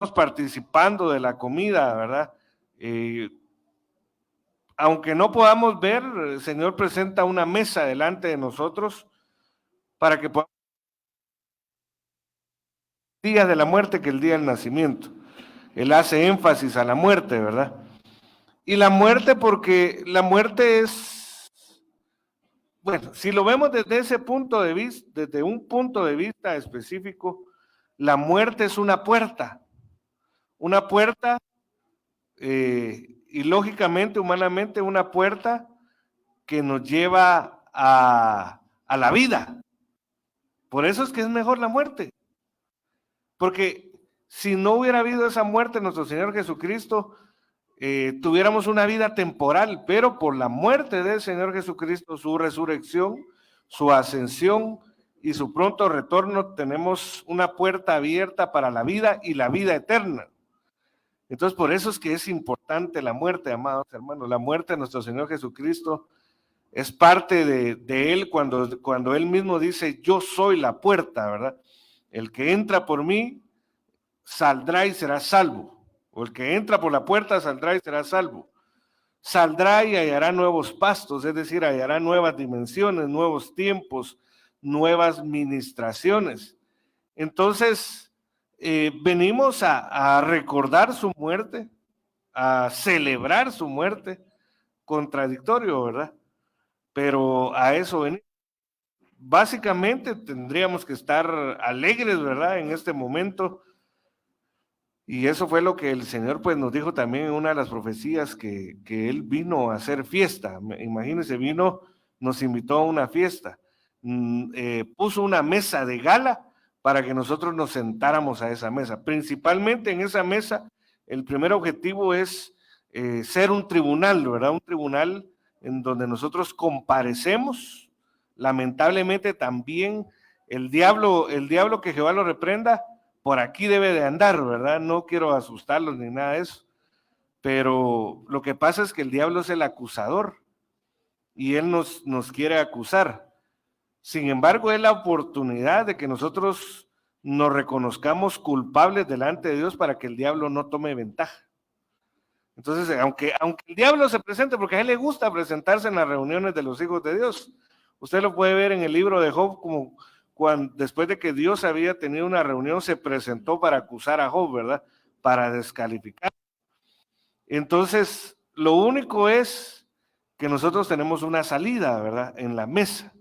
participando de la comida, ¿verdad? Aunque no podamos ver, el Señor presenta una mesa delante de nosotros para que podamos ver el día de la muerte que el día del nacimiento. Él hace énfasis a la muerte, ¿verdad? Y la muerte, porque la muerte es, bueno, si lo vemos desde ese punto de vista, desde un punto de vista específico, la muerte es una puerta y lógicamente, humanamente, una puerta que nos lleva a la vida. Por eso es que es mejor la muerte. Porque si no hubiera habido esa muerte, nuestro Señor Jesucristo, tuviéramos una vida temporal, pero por la muerte del Señor Jesucristo, su resurrección, su ascensión y su pronto retorno, tenemos una puerta abierta para la vida y la vida eterna. Entonces, por eso es que es importante la muerte, amados hermanos. La muerte de nuestro Señor Jesucristo es parte de Él cuando Él mismo dice, yo soy la puerta, ¿verdad? El que entra por mí saldrá y será salvo. O el que entra por la puerta saldrá y será salvo. Saldrá y hallará nuevos pastos, es decir, hallará nuevas dimensiones, nuevos tiempos, nuevas ministraciones. Entonces, venimos a recordar su muerte, a celebrar su muerte, contradictorio, ¿verdad? Pero a eso venimos. Básicamente tendríamos que estar alegres, ¿verdad? En este momento. Y eso fue lo que el Señor pues nos dijo también en una de las profecías, que Él vino a hacer fiesta. Imagínense, nos invitó a una fiesta. Puso una mesa de gala para que nosotros nos sentáramos a esa mesa. Principalmente en esa mesa, el primer objetivo es ser un tribunal, ¿verdad? Un tribunal en donde nosotros comparecemos. Lamentablemente también el diablo que Jehová lo reprenda, por aquí debe de andar, ¿verdad? No quiero asustarlos ni nada de eso, pero lo que pasa es que el diablo es el acusador y él nos quiere acusar. Sin embargo, es la oportunidad de que nosotros nos reconozcamos culpables delante de Dios para que el diablo no tome ventaja. Entonces, aunque el diablo se presente, porque a él le gusta presentarse en las reuniones de los hijos de Dios. Usted lo puede ver en el libro de Job, como después de que Dios había tenido una reunión, se presentó para acusar a Job, ¿verdad? Para descalificar. Entonces, lo único es que nosotros tenemos una salida, ¿verdad? En la mesa.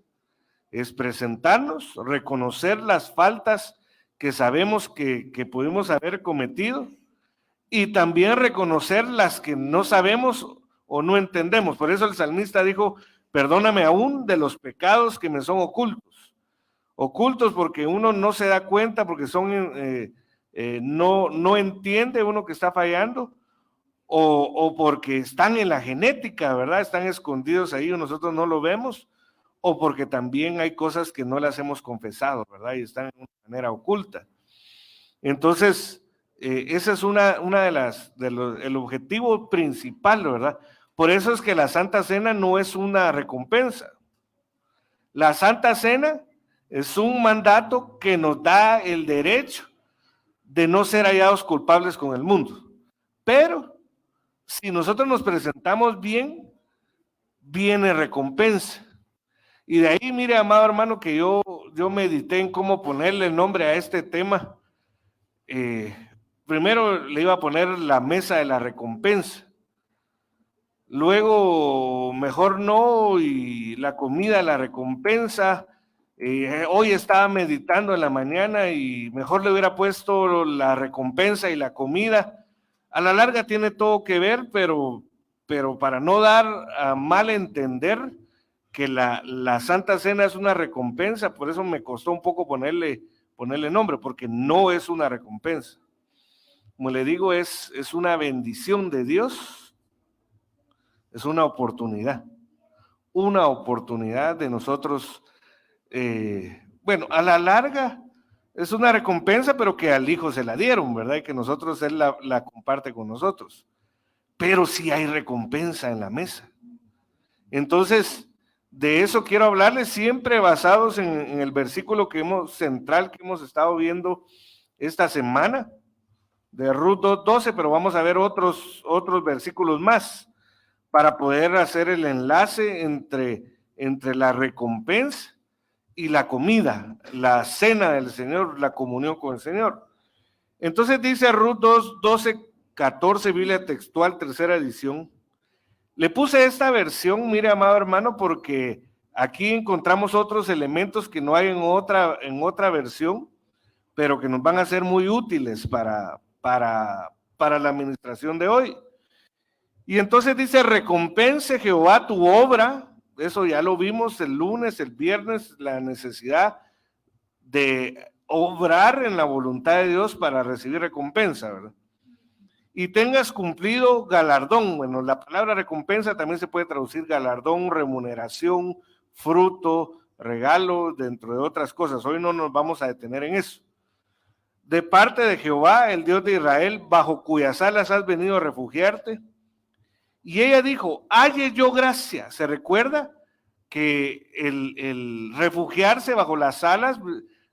Es presentarnos, reconocer las faltas que sabemos que pudimos haber cometido, y también reconocer las que no sabemos o no entendemos. Por eso el salmista dijo, perdóname aún de los pecados que me son ocultos. Ocultos porque uno no se da cuenta, porque no entiende uno que está fallando, o porque están en la genética, ¿verdad? Están escondidos ahí, nosotros no lo vemos, o porque también hay cosas que no las hemos confesado, ¿verdad? Y están de una manera oculta. Entonces, ese es el objetivo principal, ¿verdad? Por eso es que la Santa Cena no es una recompensa. La Santa Cena es un mandato que nos da el derecho de no ser hallados culpables con el mundo. Pero si nosotros nos presentamos bien, viene recompensa. Y de ahí, mire, amado hermano, que yo medité en cómo ponerle el nombre a este tema. Primero le iba a poner la mesa de la recompensa, luego mejor no, y la comida de la recompensa. Hoy estaba meditando en la mañana y mejor le hubiera puesto la recompensa y la comida. A la larga tiene todo que ver, pero para no dar a mal entender que la Santa Cena es una recompensa, por eso me costó un poco ponerle nombre, porque no es una recompensa. Como le digo, es una bendición de Dios, es una oportunidad de nosotros, bueno, a la larga es una recompensa, pero que al Hijo se la dieron, ¿verdad? Y que nosotros, Él la comparte con nosotros. Pero sí hay recompensa en la mesa. Entonces, de eso quiero hablarles, siempre basados en el versículo central que hemos estado viendo esta semana. de Ruth 2:12, pero vamos a ver otros versículos más para poder hacer el enlace entre la recompensa y la comida, la cena del Señor, la comunión con el Señor. Entonces dice Ruth 2:12-14, Biblia textual, tercera edición. Le puse esta versión, mire, amado hermano, porque aquí encontramos otros elementos que no hay en otra versión, pero que nos van a ser muy útiles para la administración de hoy. Y entonces dice: recompense Jehová tu obra. Eso ya lo vimos el lunes, el viernes, la necesidad de obrar en la voluntad de Dios para recibir recompensa, ¿verdad? Y tengas cumplido galardón. Bueno, la palabra recompensa también se puede traducir galardón, remuneración, fruto, regalo, dentro de otras cosas. Hoy no nos vamos a detener en eso. De parte de Jehová, el Dios de Israel, bajo cuyas alas has venido a refugiarte. Y ella dijo: halle yo gracia. ¿Se recuerda que el refugiarse bajo las alas,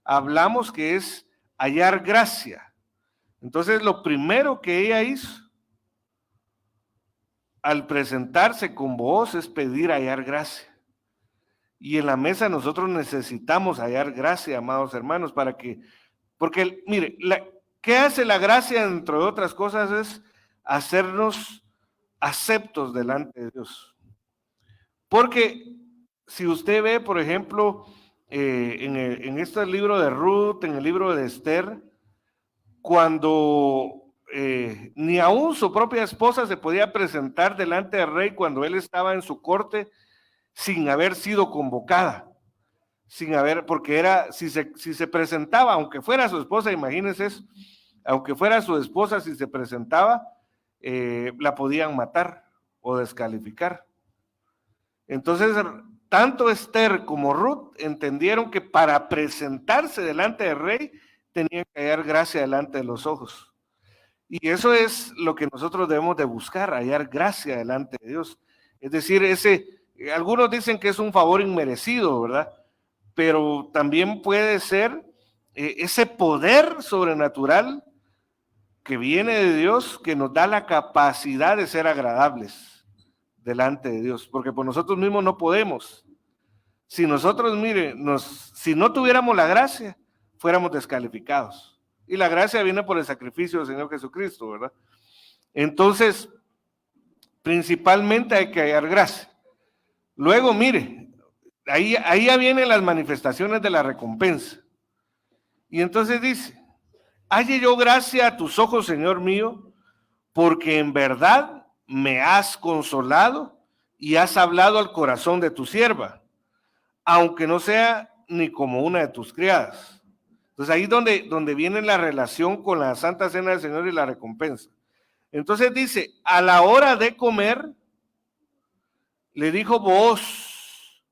hablamos que es hallar gracia? Entonces, lo primero que ella hizo al presentarse con vos es pedir hallar gracia. Y en la mesa nosotros necesitamos hallar gracia, amados hermanos, porque mire, ¿qué hace la gracia, entre otras cosas? Es hacernos aceptos delante de Dios. Porque si usted ve, por ejemplo, en este libro de Ruth, en el libro de Esther, cuando ni aún su propia esposa se podía presentar delante del rey cuando él estaba en su corte sin haber sido convocada, porque si se presentaba, aunque fuera su esposa, imagínense eso, aunque fuera su esposa, si se presentaba, la podían matar o descalificar. Entonces, tanto Esther como Ruth entendieron que para presentarse delante del rey tenían que hallar gracia delante de los ojos. Y eso es lo que nosotros debemos de buscar, hallar gracia delante de Dios. Es decir, algunos dicen que es un favor inmerecido, ¿verdad? Pero también puede ser ese poder sobrenatural que viene de Dios, que nos da la capacidad de ser agradables delante de Dios, porque por nosotros mismos no podemos. Si nosotros, mire, si no tuviéramos la gracia, fuéramos descalificados. Y la gracia viene por el sacrificio del Señor Jesucristo, ¿verdad? Entonces, principalmente hay que hallar gracia. Luego, mire, ahí ya vienen las manifestaciones de la recompensa. Y entonces dice: halle yo gracia a tus ojos, Señor mío, porque en verdad me has consolado y has hablado al corazón de tu sierva, aunque no sea ni como una de tus criadas. Entonces ahí es donde viene la relación con la Santa Cena del Señor y la recompensa. Entonces dice: a la hora de comer, le dijo Booz: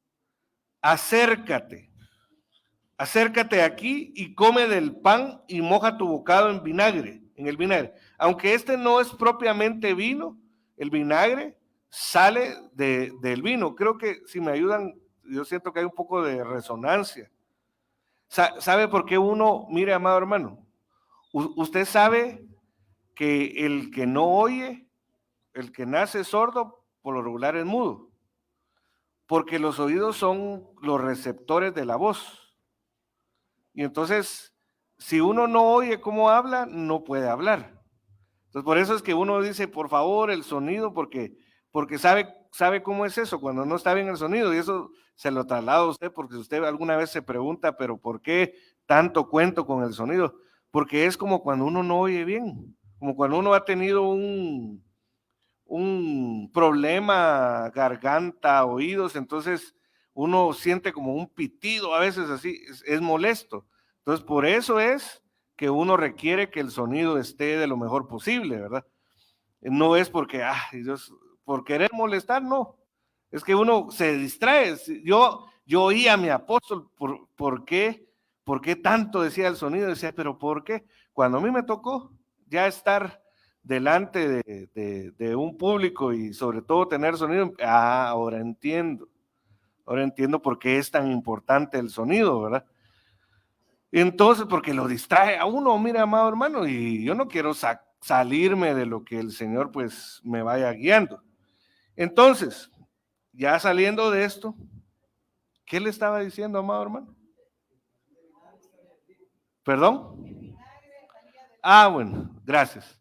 acércate aquí y come del pan y moja tu bocado en el vinagre. Aunque este no es propiamente vino, el vinagre sale del vino. Creo que si me ayudan, yo siento que hay un poco de resonancia. ¿Sabe por qué uno, mire, amado hermano? Usted sabe que el que no oye, el que nace sordo, por lo regular es mudo, porque los oídos son los receptores de la voz. Y entonces, si uno no oye cómo habla, no puede hablar. Entonces, por eso es que uno dice, por favor, el sonido, porque sabe cómo es eso, cuando no está bien el sonido, y eso se lo traslado a usted, porque usted alguna vez se pregunta, pero ¿por qué tanto cuento con el sonido? Porque es como cuando uno no oye bien, como cuando uno ha tenido un problema, garganta, oídos, entonces uno siente como un pitido a veces así, es molesto. Entonces, por eso es que uno requiere que el sonido esté de lo mejor posible, ¿verdad? No es porque, Dios, por querer molestar, no. Es que uno se distrae. Yo oí a mi apóstol, ¿por qué tanto decía el sonido? Decía, pero ¿por qué? Cuando a mí me tocó ya estar delante de un público y sobre todo tener sonido, ahora entiendo por qué es tan importante el sonido, ¿verdad? Entonces, porque lo distrae a uno, mira, amado hermano, y yo no quiero salirme de lo que el Señor pues me vaya guiando. Entonces, ya saliendo de esto, ¿qué le estaba diciendo, amado hermano? ¿Perdón? Ah, bueno, gracias.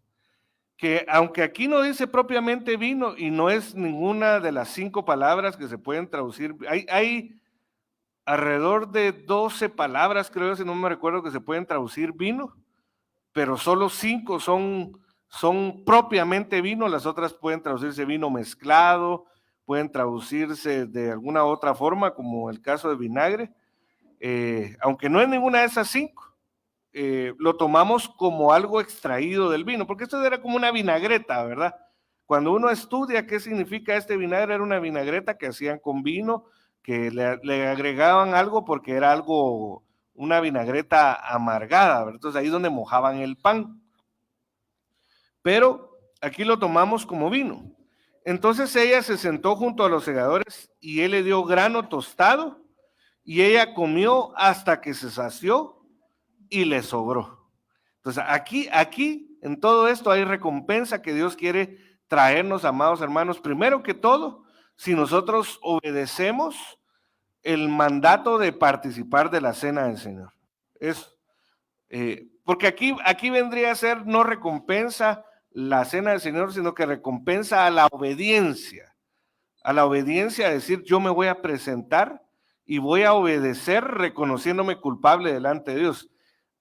Que aunque aquí no dice propiamente vino y no es ninguna de las 5 palabras que se pueden traducir, hay alrededor de 12 palabras, creo, si no me recuerdo, que se pueden traducir vino, pero solo 5 son propiamente vino, las otras pueden traducirse vino mezclado, pueden traducirse de alguna otra forma, como el caso de vinagre, aunque no es ninguna de esas 5. Lo tomamos como algo extraído del vino, porque esto era como una vinagreta, ¿verdad? Cuando uno estudia qué significa este vinagre, era una vinagreta que hacían con vino, que le agregaban algo porque era algo, una vinagreta amargada, ¿verdad? Entonces ahí es donde mojaban el pan. Pero aquí lo tomamos como vino. Entonces ella se sentó junto a los segadores y él le dio grano tostado y ella comió hasta que se sació y le sobró. Entonces, aquí, en todo esto hay recompensa que Dios quiere traernos, amados hermanos. Primero que todo, si nosotros obedecemos el mandato de participar de la cena del Señor. Es, porque aquí vendría a ser no recompensa la cena del Señor, sino que recompensa a la obediencia. A la obediencia a decir, yo me voy a presentar y voy a obedecer reconociéndome culpable delante de Dios.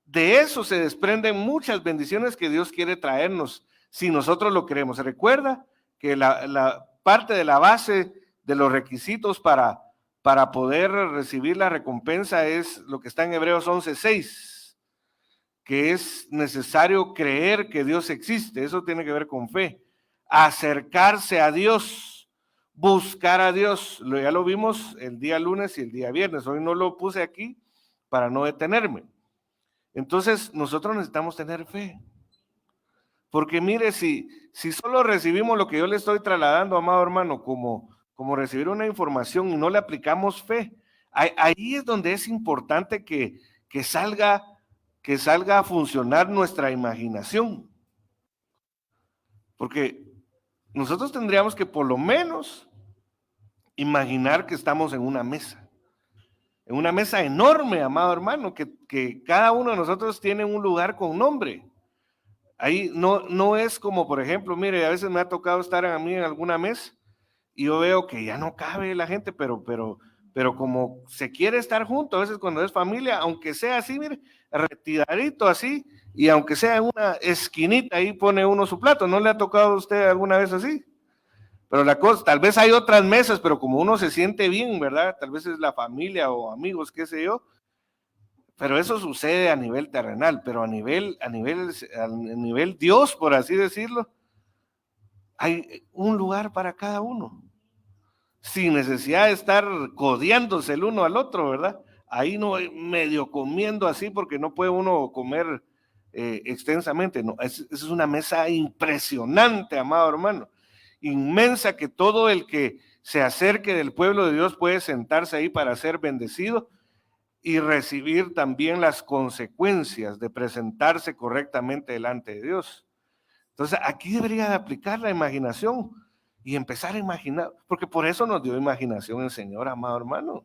De eso se desprenden muchas bendiciones que Dios quiere traernos si nosotros lo queremos. Se recuerda que la parte de la base de los requisitos para poder recibir la recompensa es lo que está en Hebreos 11:6, que es necesario creer que Dios existe. Eso tiene que ver con fe. Acercarse a Dios, buscar a Dios. Ya lo vimos el día lunes y el día viernes. Hoy no lo puse aquí para no detenerme. Entonces, nosotros necesitamos tener fe. Porque mire, si solo recibimos lo que yo le estoy trasladando, amado hermano, como recibir una información y no le aplicamos fe, ahí es donde es importante que salga a funcionar nuestra imaginación. Porque nosotros tendríamos que por lo menos imaginar que estamos en una mesa enorme, amado hermano, que cada uno de nosotros tiene un lugar con nombre. Ahí no es como, por ejemplo, mire, a veces me ha tocado estar a mí en alguna mesa y yo veo que ya no cabe la gente, pero como se quiere estar juntos, a veces cuando es familia, aunque sea así, mire, retiradito así, y aunque sea en una esquinita, ahí pone uno su plato. ¿No le ha tocado a usted alguna vez así? Pero la cosa, tal vez hay otras mesas, pero como uno se siente bien, ¿verdad? Tal vez es la familia o amigos, qué sé yo. Pero eso sucede a nivel terrenal, pero a nivel Dios, por así decirlo, hay un lugar para cada uno, sin necesidad de estar codeándose el uno al otro, ¿verdad? Ahí no medio comiendo así porque no puede uno comer extensamente, no, esa es una mesa impresionante, amado hermano, inmensa, que todo el que se acerque del pueblo de Dios puede sentarse ahí para ser bendecido y recibir también las consecuencias de presentarse correctamente delante de Dios. Entonces, aquí debería de aplicar la imaginación y empezar a imaginar, porque por eso nos dio imaginación el Señor, amado hermano.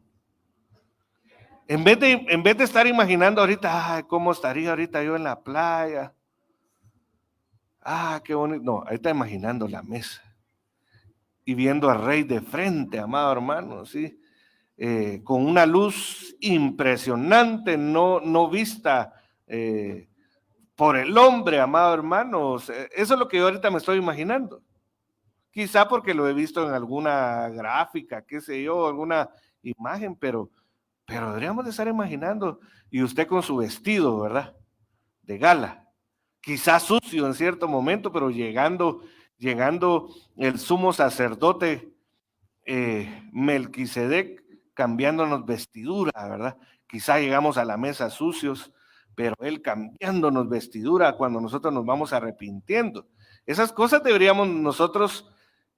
En vez de estar imaginando ahorita, ay, cómo estaría ahorita yo en la playa. Ah, qué bonito. No, ahí está imaginando la mesa y viendo al Rey de frente, amado hermano, ¿sí? Con una luz impresionante, no vista por el hombre, amado hermano. Eso es lo que yo ahorita me estoy imaginando. Quizá porque lo he visto en alguna gráfica, qué sé yo, alguna imagen, pero deberíamos de estar imaginando, y usted con su vestido, ¿verdad? De gala, quizás sucio en cierto momento, pero llegando el sumo sacerdote Melquisedec cambiándonos vestidura, ¿verdad? Quizá llegamos a la mesa sucios, pero él cambiándonos vestidura cuando nosotros nos vamos arrepintiendo. Esas cosas deberíamos nosotros,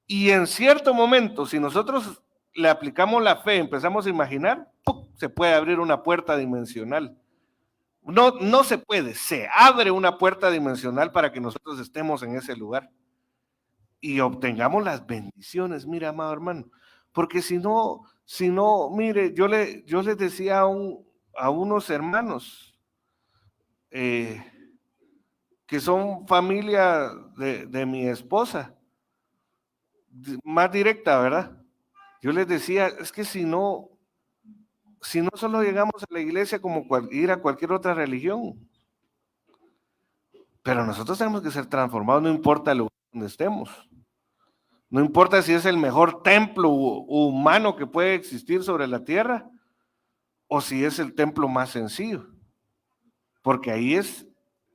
y en cierto momento, si nosotros le aplicamos la fe, empezamos a imaginar, ¡pum!, se puede abrir una puerta dimensional No, no se puede, se abre una puerta dimensional para que nosotros estemos en ese lugar y obtengamos las bendiciones, mira, amado hermano, porque si no, mire, yo les decía a unos hermanos eh, que son familia de mi esposa, más directa, ¿verdad? Yo les decía, es que si no solo llegamos a la iglesia como ir a cualquier otra religión, pero nosotros tenemos que ser transformados, no importa el lugar donde estemos. No importa si es el mejor templo humano que puede existir sobre la tierra o si es el templo más sencillo, porque ahí es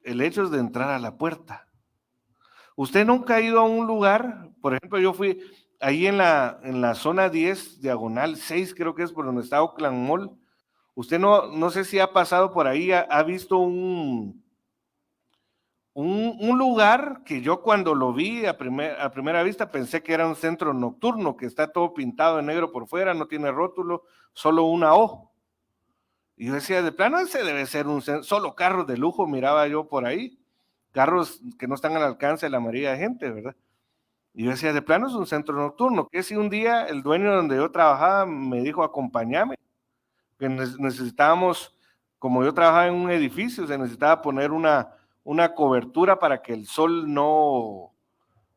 el hecho de entrar a la puerta. Usted nunca ha ido a un lugar, por ejemplo, yo fui ahí en la zona 10, diagonal 6, creo que es por donde está Oakland Mall. Usted no sé si ha pasado por ahí, ha visto un lugar que yo cuando lo vi a primera vista pensé que era un centro nocturno, que está todo pintado de negro por fuera, no tiene rótulo, solo una O. Y yo decía, de plano ese debe ser un centro, solo carros de lujo miraba yo por ahí, carros que no están al alcance de la mayoría de gente, ¿verdad? Y yo decía, de plano es un centro nocturno, que si un día el dueño donde yo trabajaba me dijo, acompáñame, que necesitábamos, como yo trabajaba en un edificio, se necesitaba poner una cobertura para que el sol no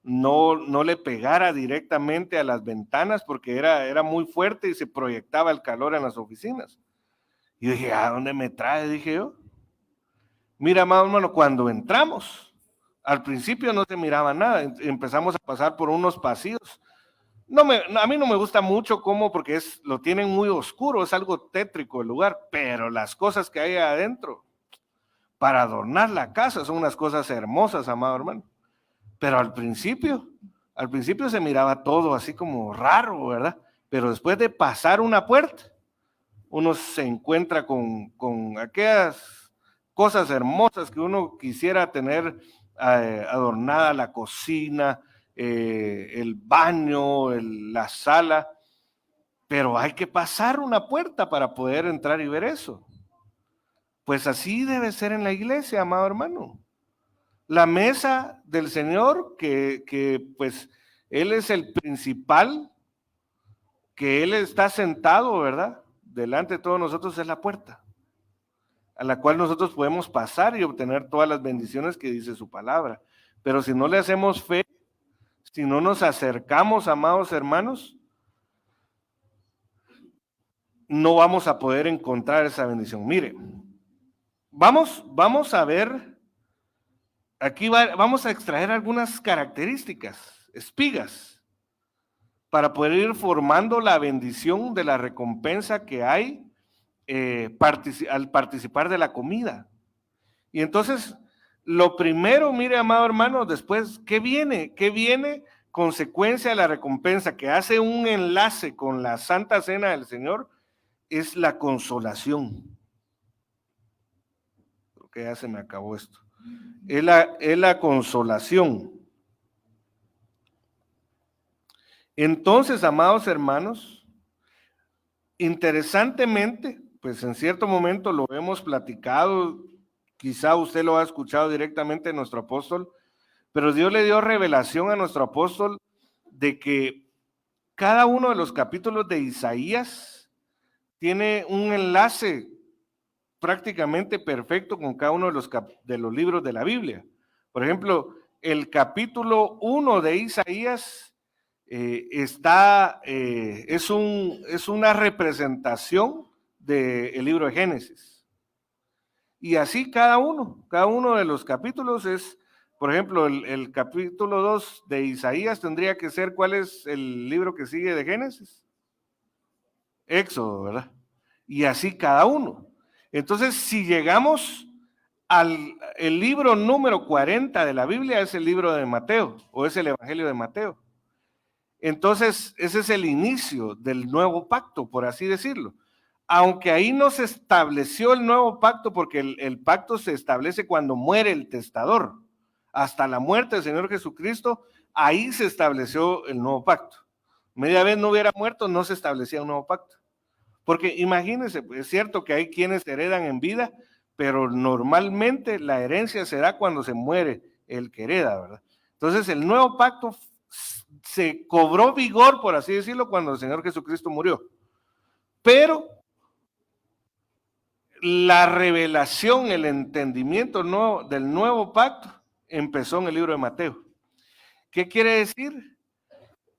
le pegara directamente a las ventanas porque era muy fuerte y se proyectaba el calor en las oficinas. Y dije, ¿a dónde me trae? Dije yo. Mira, amado hermano, cuando entramos, al principio no se miraba nada, empezamos a pasar por unos pasillos. A mí no me gusta mucho cómo, porque lo tienen muy oscuro, es algo tétrico el lugar, pero las cosas que hay adentro para adornar la casa son unas cosas hermosas, amado hermano. Pero al principio se miraba todo así como raro, ¿verdad? Pero después de pasar una puerta, uno se encuentra con aquellas cosas hermosas que uno quisiera tener adornada la cocina, el baño, la sala, pero hay que pasar una puerta para poder entrar y ver eso. Pues así debe ser en la iglesia, amado hermano. La mesa del Señor, que pues Él es el principal, que Él está sentado, ¿verdad? Delante de todos nosotros es la puerta, a la cual nosotros podemos pasar y obtener todas las bendiciones que dice su palabra. Pero si no le hacemos fe, si no nos acercamos, amados hermanos, no vamos a poder encontrar esa bendición. Mire, vamos a ver, aquí vamos a extraer algunas características, espigas, para poder ir formando la bendición de la recompensa que hay al participar de la comida. Y entonces, lo primero, mire, amado hermano, después, ¿qué viene? ¿Qué viene? Consecuencia de la recompensa, que hace un enlace con la Santa Cena del Señor, es la consolación. Creo que ya se me acabó esto. Es la consolación. Entonces, amados hermanos, interesantemente, pues en cierto momento lo hemos platicado, quizá usted lo ha escuchado directamente de nuestro apóstol, pero Dios le dio revelación a nuestro apóstol de que cada uno de los capítulos de Isaías tiene un enlace prácticamente perfecto con cada uno de los libros de la Biblia. Por ejemplo, el capítulo 1 de Isaías es una representación del libro de Génesis. Y así cada uno de los capítulos es, por ejemplo, el capítulo 2 de Isaías tendría que ser, ¿cuál es el libro que sigue de Génesis? Éxodo, ¿verdad? Y así cada uno. Entonces, si llegamos el libro número 40 de la Biblia, es el libro de Mateo, o es el Evangelio de Mateo. Entonces, ese es el inicio del nuevo pacto, por así decirlo. Aunque ahí no se estableció el nuevo pacto, porque el pacto se establece cuando muere el testador. Hasta la muerte del Señor Jesucristo, ahí se estableció el nuevo pacto. Media vez no hubiera muerto, no se establecía un nuevo pacto. Porque imagínense, es cierto que hay quienes heredan en vida, pero normalmente la herencia se da cuando se muere el que hereda, ¿verdad? Entonces el nuevo pacto se cobró vigor, por así decirlo, cuando el Señor Jesucristo murió. Pero la revelación, el entendimiento del nuevo pacto empezó en el libro de Mateo. ¿Qué quiere decir?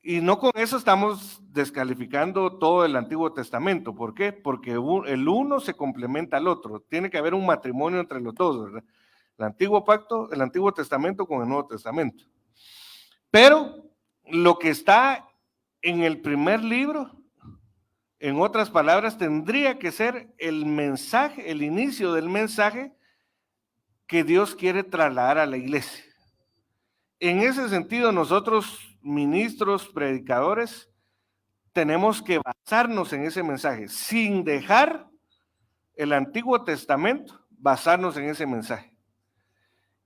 Y no con eso estamos descalificando todo el Antiguo Testamento. ¿Por qué? Porque el uno se complementa al otro. Tiene que haber un matrimonio entre los dos, ¿verdad? El Antiguo Pacto, el Antiguo Testamento con el Nuevo Testamento. Pero lo que está en el primer libro, en otras palabras, tendría que ser el mensaje, el inicio del mensaje que Dios quiere trasladar a la iglesia. En ese sentido, nosotros, ministros, predicadores, tenemos que basarnos en ese mensaje, sin dejar el Antiguo Testamento, basarnos en ese mensaje.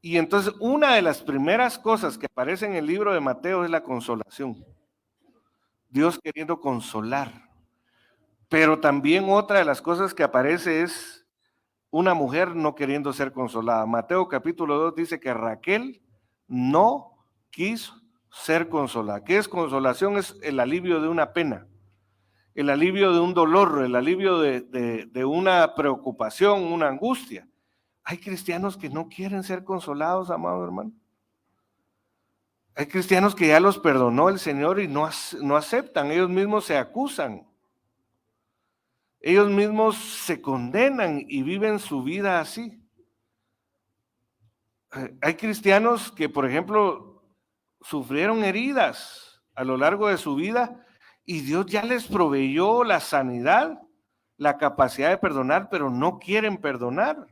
Y entonces, una de las primeras cosas que aparece en el libro de Mateo es la consolación. Dios queriendo consolar. Pero también otra de las cosas que aparece es una mujer no queriendo ser consolada. Mateo capítulo 2 dice que Raquel no quiso ser consolada. ¿Qué es consolación? Es el alivio de una pena, el alivio de un dolor, el alivio de una preocupación, una angustia. Hay cristianos que no quieren ser consolados, amado hermano. Hay cristianos que ya los perdonó el Señor y no aceptan, ellos mismos se acusan. Ellos mismos se condenan y viven su vida así. Hay cristianos que, por ejemplo, sufrieron heridas a lo largo de su vida y Dios ya les proveyó la sanidad, la capacidad de perdonar, pero no quieren perdonar.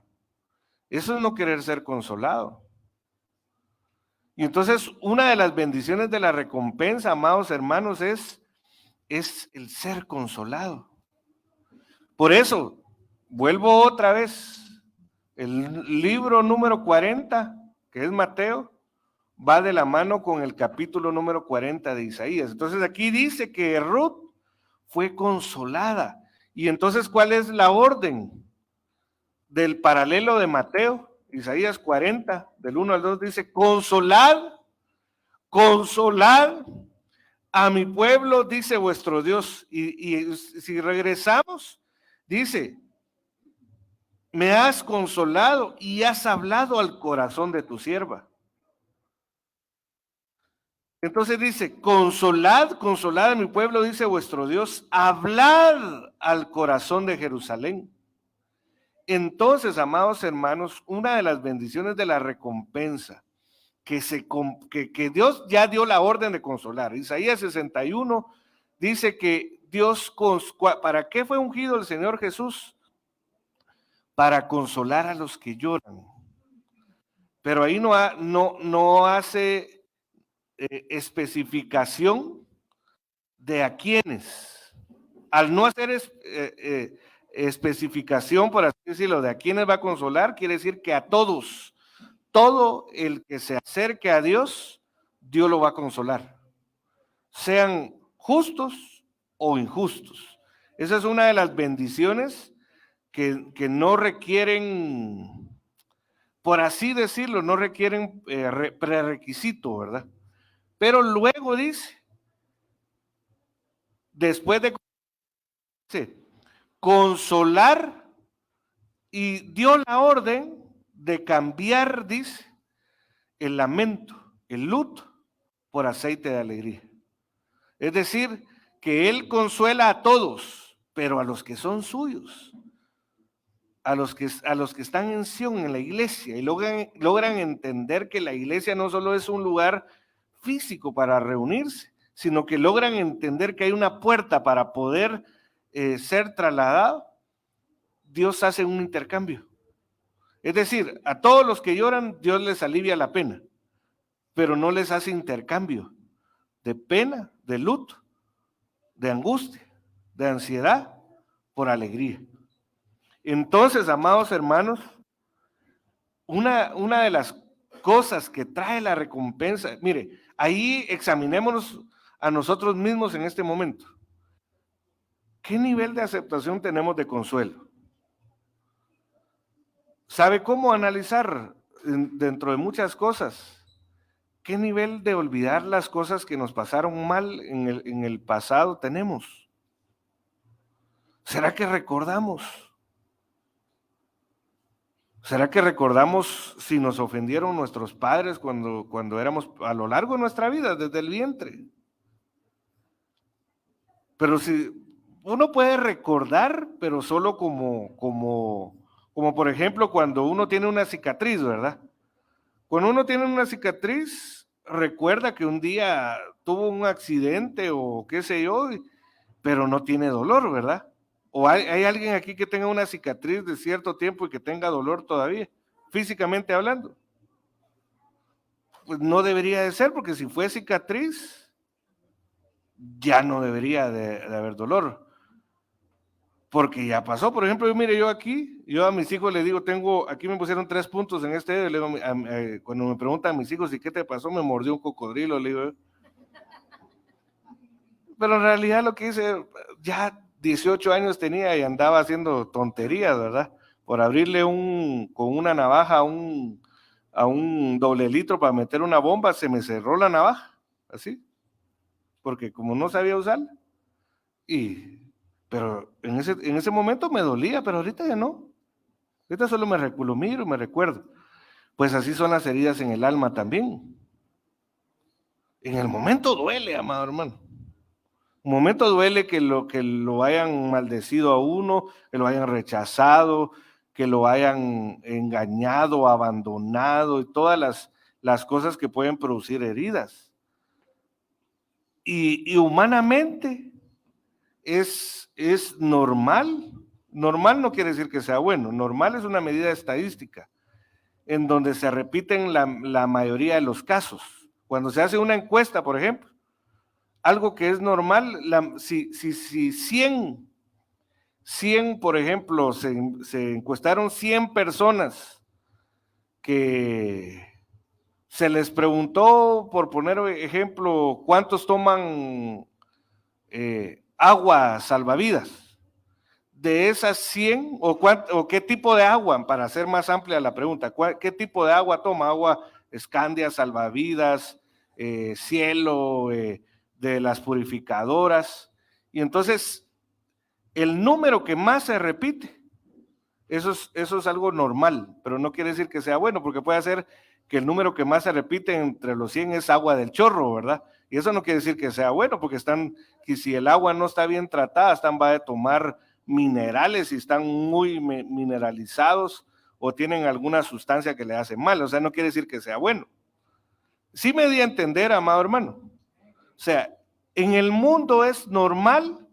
Eso es no querer ser consolado. Y entonces una de las bendiciones de la recompensa, amados hermanos, es el ser consolado. Por eso, vuelvo otra vez, el libro número 40, que es Mateo, va de la mano con el capítulo número 40 de Isaías. Entonces aquí dice que Ruth fue consolada. Y entonces, ¿cuál es la orden del paralelo de Mateo? Isaías 40, del 1 al 2, dice, consolad a mi pueblo, dice vuestro Dios. Y si regresamos, dice, me has consolado y has hablado al corazón de tu sierva. Entonces dice, consolad a mi pueblo, dice vuestro Dios, hablad al corazón de Jerusalén. Entonces, amados hermanos, una de las bendiciones de la recompensa, que Dios ya dio la orden de consolar. Isaías 61 dice que Dios, ¿para qué fue ungido el Señor Jesús? Para consolar a los que lloran. Pero ahí no hace especificación de a quiénes. Al no hacer especificación, por así decirlo, de a quiénes va a consolar, quiere decir que a todos, todo el que se acerque a Dios, Dios lo va a consolar, sean justos o injustos. Esa es una de las bendiciones que no requieren, por así decirlo, no requieren prerequisito, ¿verdad? Pero luego dice, después de consolar, y dio la orden de cambiar, dice, el lamento, el luto, por aceite de alegría. Es decir, que Él consuela a todos, pero a los que son suyos, a los que están en Sion, en la iglesia, y logran entender que la iglesia no solo es un lugar físico para reunirse, sino que logran entender que hay una puerta para poder ser trasladado. Dios hace un intercambio. Es decir, a todos los que lloran, Dios les alivia la pena, pero no les hace intercambio de pena, de luto, de angustia, de ansiedad, por alegría. Entonces, amados hermanos, una de las cosas que trae la recompensa, mire, ahí examinémonos a nosotros mismos en este momento. ¿Qué nivel de aceptación tenemos de consuelo? ¿Sabe cómo analizar dentro de muchas cosas? ¿Qué nivel de olvidar las cosas que nos pasaron mal en el pasado tenemos? ¿Será que recordamos? ¿Será que recordamos si nos ofendieron nuestros padres cuando éramos a lo largo de nuestra vida, desde el vientre? Pero si uno puede recordar, pero solo como por ejemplo cuando uno tiene una cicatriz, ¿verdad? Cuando uno tiene una cicatriz, recuerda que un día tuvo un accidente o qué sé yo, pero no tiene dolor, ¿verdad? ¿O hay alguien aquí que tenga una cicatriz de cierto tiempo y que tenga dolor todavía, físicamente hablando? Pues no debería de ser, porque si fue cicatriz, ya no debería de haber dolor, porque ya pasó. Por ejemplo, mire, yo a mis hijos les digo, aquí me pusieron 3 puntos en este dedo, le digo, cuando me preguntan a mis hijos, ¿y qué te pasó? Me mordió un cocodrilo, le digo. Pero en realidad lo que hice, ya 18 años tenía y andaba haciendo tonterías, ¿verdad? Por abrirle con una navaja a un doble litro para meter una bomba, se me cerró la navaja, así, porque como no sabía usarla. Pero en ese momento me dolía, pero ahorita ya no. Ahorita solo lo miro y me recuerdo. Pues así son las heridas en el alma también. En el momento duele, amado hermano. Un momento duele que lo hayan maldecido a uno, que lo hayan rechazado, que lo hayan engañado, abandonado y todas las cosas que pueden producir heridas. Y humanamente es normal. Normal no quiere decir que sea bueno. Normal es una medida estadística en donde se repiten la mayoría de los casos. Cuando se hace una encuesta, por ejemplo, algo que es normal, si 100, por ejemplo, se encuestaron 100 personas que se les preguntó, por poner ejemplo, cuántos toman agua salvavidas. De esas 100, o qué tipo de agua, para hacer más amplia la pregunta, ¿qué tipo de agua toma? Agua Scandia, salvavidas, cielo, de las purificadoras. Y entonces, el número que más se repite, eso es algo normal, pero no quiere decir que sea bueno, porque puede ser que el número que más se repite entre los 100 es agua del chorro, ¿verdad? Y eso no quiere decir que sea bueno, porque que si el agua no está bien tratada, va a tomar minerales y están muy mineralizados o tienen alguna sustancia que le hace mal, o sea, no quiere decir que sea bueno. Sí me di a entender, amado hermano. O sea, en el mundo es normal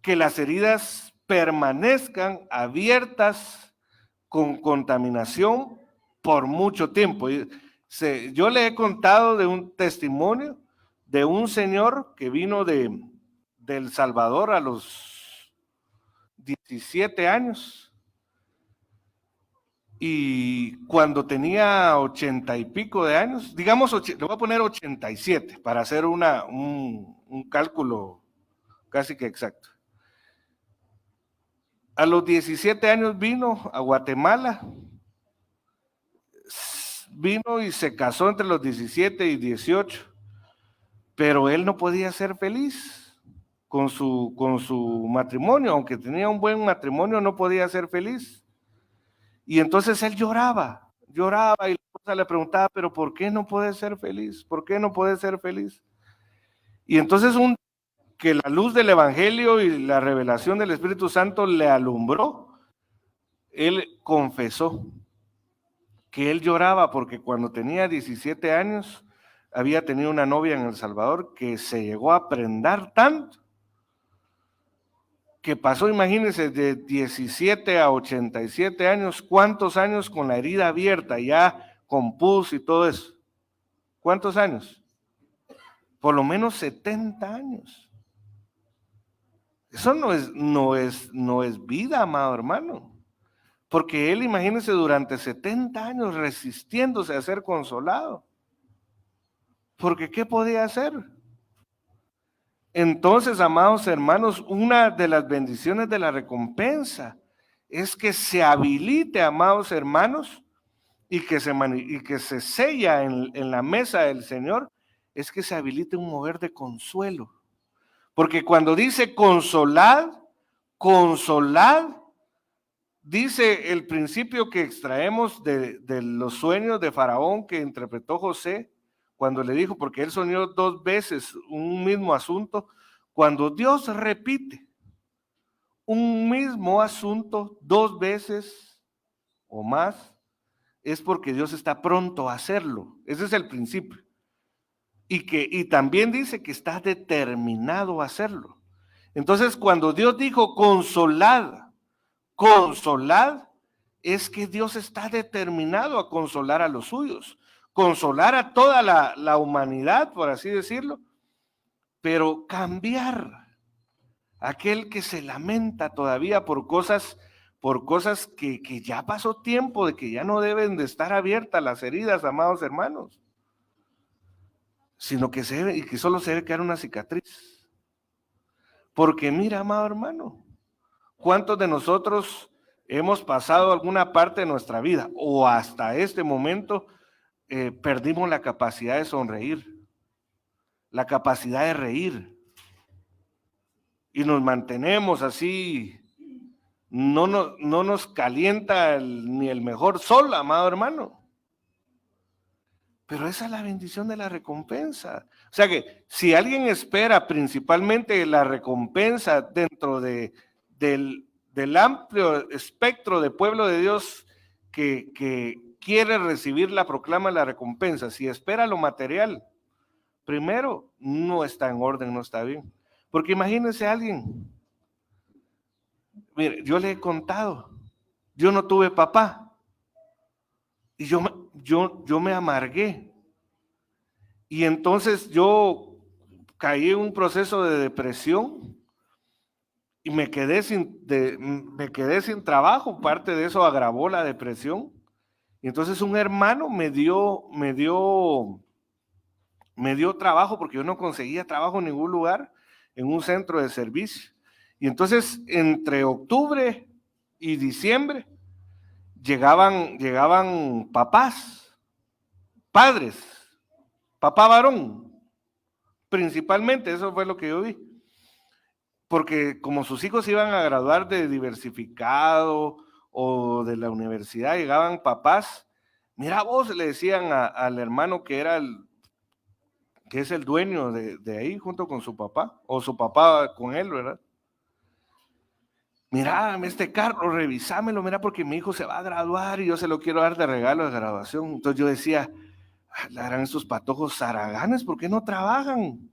que las heridas permanezcan abiertas con contaminación por mucho tiempo. Yo le he contado de un testimonio de un señor que vino de El Salvador a los 17 años y cuando tenía 80 y pico de años, digamos, le voy a poner 87 para hacer un cálculo casi que exacto. A los 17 años vino a Guatemala, vino y se casó entre los 17 y 18, pero él no podía ser feliz con su matrimonio, aunque tenía un buen matrimonio, no podía ser feliz. Y entonces él lloraba y la esposa le preguntaba, pero ¿por qué no puede ser feliz? ¿Por qué no puede ser feliz? Y entonces que la luz del evangelio y la revelación del Espíritu Santo le alumbró, él confesó que él lloraba porque cuando tenía 17 años había tenido una novia en El Salvador que se llegó a prendar tanto que pasó, imagínense, de 17 a 87 años, ¿cuántos años con la herida abierta, ya con pus y todo eso? ¿Cuántos años? Por lo menos 70 años. Eso no es vida, amado hermano. Porque él, imagínense, durante 70 años resistiéndose a ser consolado. Porque ¿qué podía hacer? Entonces, amados hermanos, una de las bendiciones de la recompensa es que se habilite, amados hermanos, y que se sella en la mesa del Señor, es que se habilite un mover de consuelo. Porque cuando dice consolad, dice el principio que extraemos de los sueños de Faraón que interpretó José, cuando le dijo, porque él soñó 2 veces un mismo asunto. Cuando Dios repite un mismo asunto 2 veces o más, es porque Dios está pronto a hacerlo. Ese es el principio. Y también dice que está determinado a hacerlo. Entonces, cuando Dios dijo consolad, es que Dios está determinado a consolar a los suyos, consolar a toda la humanidad, por así decirlo, pero cambiar aquel que se lamenta todavía por cosas que ya pasó tiempo, de que ya no deben de estar abiertas las heridas, amados hermanos, sino que solo se debe quedar una cicatriz. Porque mira, amado hermano, ¿cuántos de nosotros hemos pasado alguna parte de nuestra vida o hasta este momento perdimos la capacidad de sonreír, la capacidad de reír, y nos mantenemos así? No nos calienta ni el mejor sol, amado hermano. Pero esa es la bendición de la recompensa. O sea que si alguien espera principalmente la recompensa dentro del amplio espectro de pueblo de Dios que quiere recibir la proclama de la recompensa, si espera lo material, primero no está en orden, no está bien. Porque imagínense a alguien, mire, yo le he contado, yo no tuve papá y yo me amargué. Y entonces yo caí en un proceso de depresión y me quedé sin trabajo. Parte de eso agravó la depresión. Y entonces un hermano me dio trabajo, porque yo no conseguía trabajo en ningún lugar, en un centro de servicio. Y entonces entre octubre y diciembre llegaban padres, papá varón, principalmente. Eso fue lo que yo vi. Porque como sus hijos iban a graduar de diversificado o de la universidad, llegaban papás. Mira vos, le decían al hermano que es el dueño de ahí, junto con su papá, o su papá con él, ¿verdad? Mira, este carro, revisámelo, mira, porque mi hijo se va a graduar y yo se lo quiero dar de regalo de graduación. Entonces yo decía, la harán estos patojos zaraganes, ¿por qué no trabajan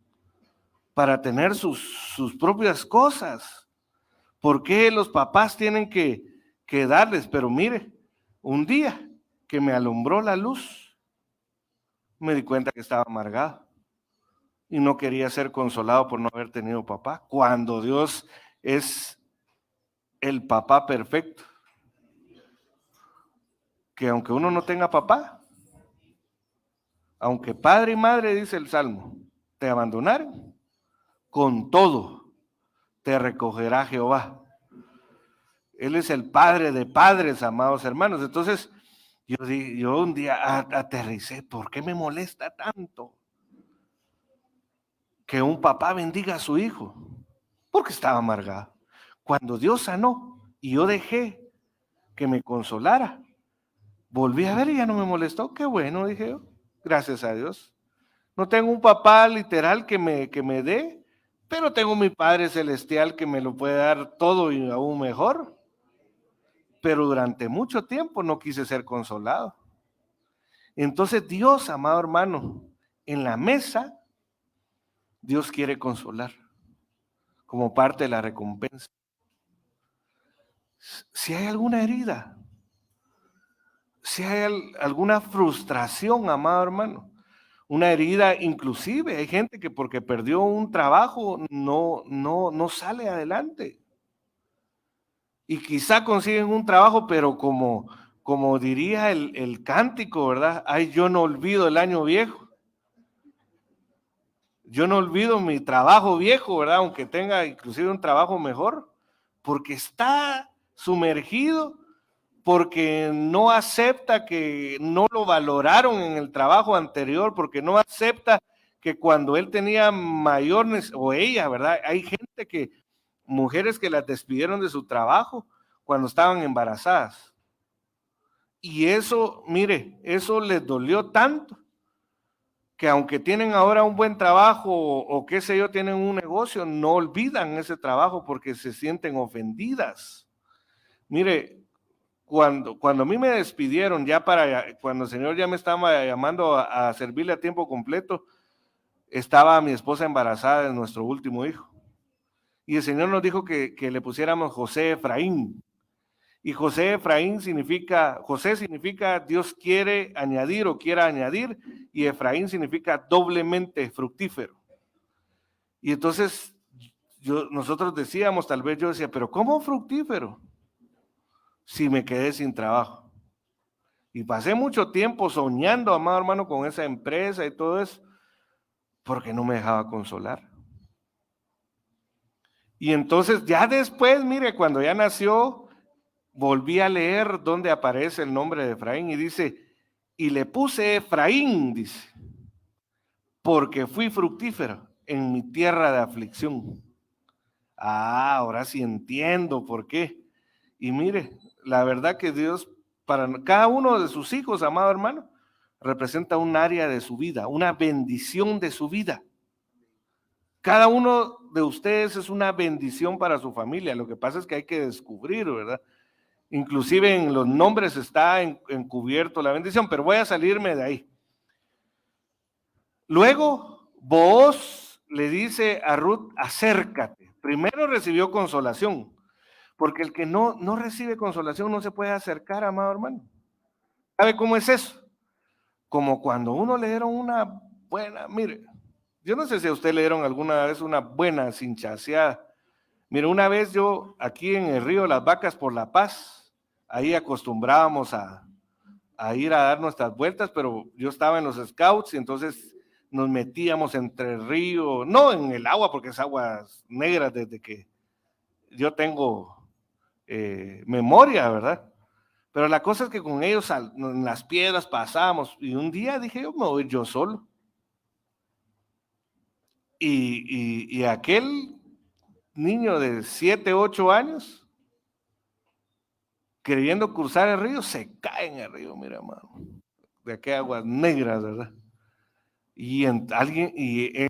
para tener sus propias cosas? ¿Por qué los papás tienen que darles? Pero mire, un día que me alumbró la luz, me di cuenta que estaba amargado y no quería ser consolado por no haber tenido papá, cuando Dios es el papá perfecto. Que aunque uno no tenga papá, aunque padre y madre, dice el Salmo, te abandonaren, con todo te recogerá Jehová. Él es el Padre de padres, amados hermanos. Entonces, yo un día aterricé, ¿por qué me molesta tanto que un papá bendiga a su hijo? Porque estaba amargado. Cuando Dios sanó y yo dejé que me consolara, volví a ver y ya no me molestó. Qué bueno, dije yo, gracias a Dios. No tengo un papá literal que me dé, pero tengo mi Padre Celestial que me lo puede dar todo y aún mejor. Pero durante mucho tiempo no quise ser consolado. Entonces Dios, amado hermano, en la mesa, Dios quiere consolar como parte de la recompensa. Si hay alguna herida, si hay alguna frustración, amado hermano, una herida, inclusive hay gente que porque perdió un trabajo no sale adelante. Y quizá consiguen un trabajo, pero como diría el cántico, ¿verdad? Ay, yo no olvido el año viejo. Yo no olvido mi trabajo viejo, ¿verdad? Aunque tenga inclusive un trabajo mejor, porque está sumergido porque no acepta que no lo valoraron en el trabajo anterior, porque no acepta que cuando él tenía mayor, o ella, ¿verdad? Hay gente que, mujeres que las despidieron de su trabajo cuando estaban embarazadas. Y eso, mire, eso les dolió tanto que aunque tienen ahora un buen trabajo o qué sé yo, tienen un negocio, no olvidan ese trabajo porque se sienten ofendidas. Mire, cuando a mí me despidieron, cuando el Señor ya me estaba llamando a servirle a tiempo completo, estaba mi esposa embarazada de nuestro último hijo. Y el Señor nos dijo que le pusiéramos José Efraín. Y José significa Dios quiere añadir o quiera añadir, y Efraín significa doblemente fructífero. Y entonces nosotros decíamos, tal vez yo decía, pero ¿cómo fructífero? Si me quedé sin trabajo. Y pasé mucho tiempo soñando, amado hermano, con esa empresa y todo eso, porque no me dejaba consolar. Y entonces ya después, mire, cuando ya nació, volví a leer dónde aparece el nombre de Efraín y dice, y le puse Efraín, dice, porque fui fructífero en mi tierra de aflicción. Ah, ahora sí entiendo por qué. Y mire, la verdad que Dios, para cada uno de sus hijos, amado hermano, representa un área de su vida, una bendición de su vida. Cada uno de ustedes es una bendición para su familia. Lo que pasa es que hay que descubrir, ¿verdad? Inclusive en los nombres está encubierto la bendición, pero voy a salirme de ahí. Luego, Booz le dice a Ruth, acércate. Primero recibió consolación, porque el que no recibe consolación no se puede acercar, amado hermano. ¿Sabe cómo es eso? Como cuando uno le dieron una buena, mire, yo no sé si a usted le dieron alguna vez una buena cinchaseada. Mire, una vez yo, aquí en el río Las Vacas por La Paz, ahí acostumbrábamos a ir a dar nuestras vueltas, pero yo estaba en los scouts y entonces nos metíamos entre el río, no en el agua porque es aguas negras desde que yo tengo memoria, ¿verdad? Pero la cosa es que con ellos en las piedras pasábamos y un día dije yo me voy yo solo. Y aquel niño de 7, 8 años queriendo cruzar el río se cae en el río, mira, hermano, de aquellas aguas negras, ¿verdad? Y en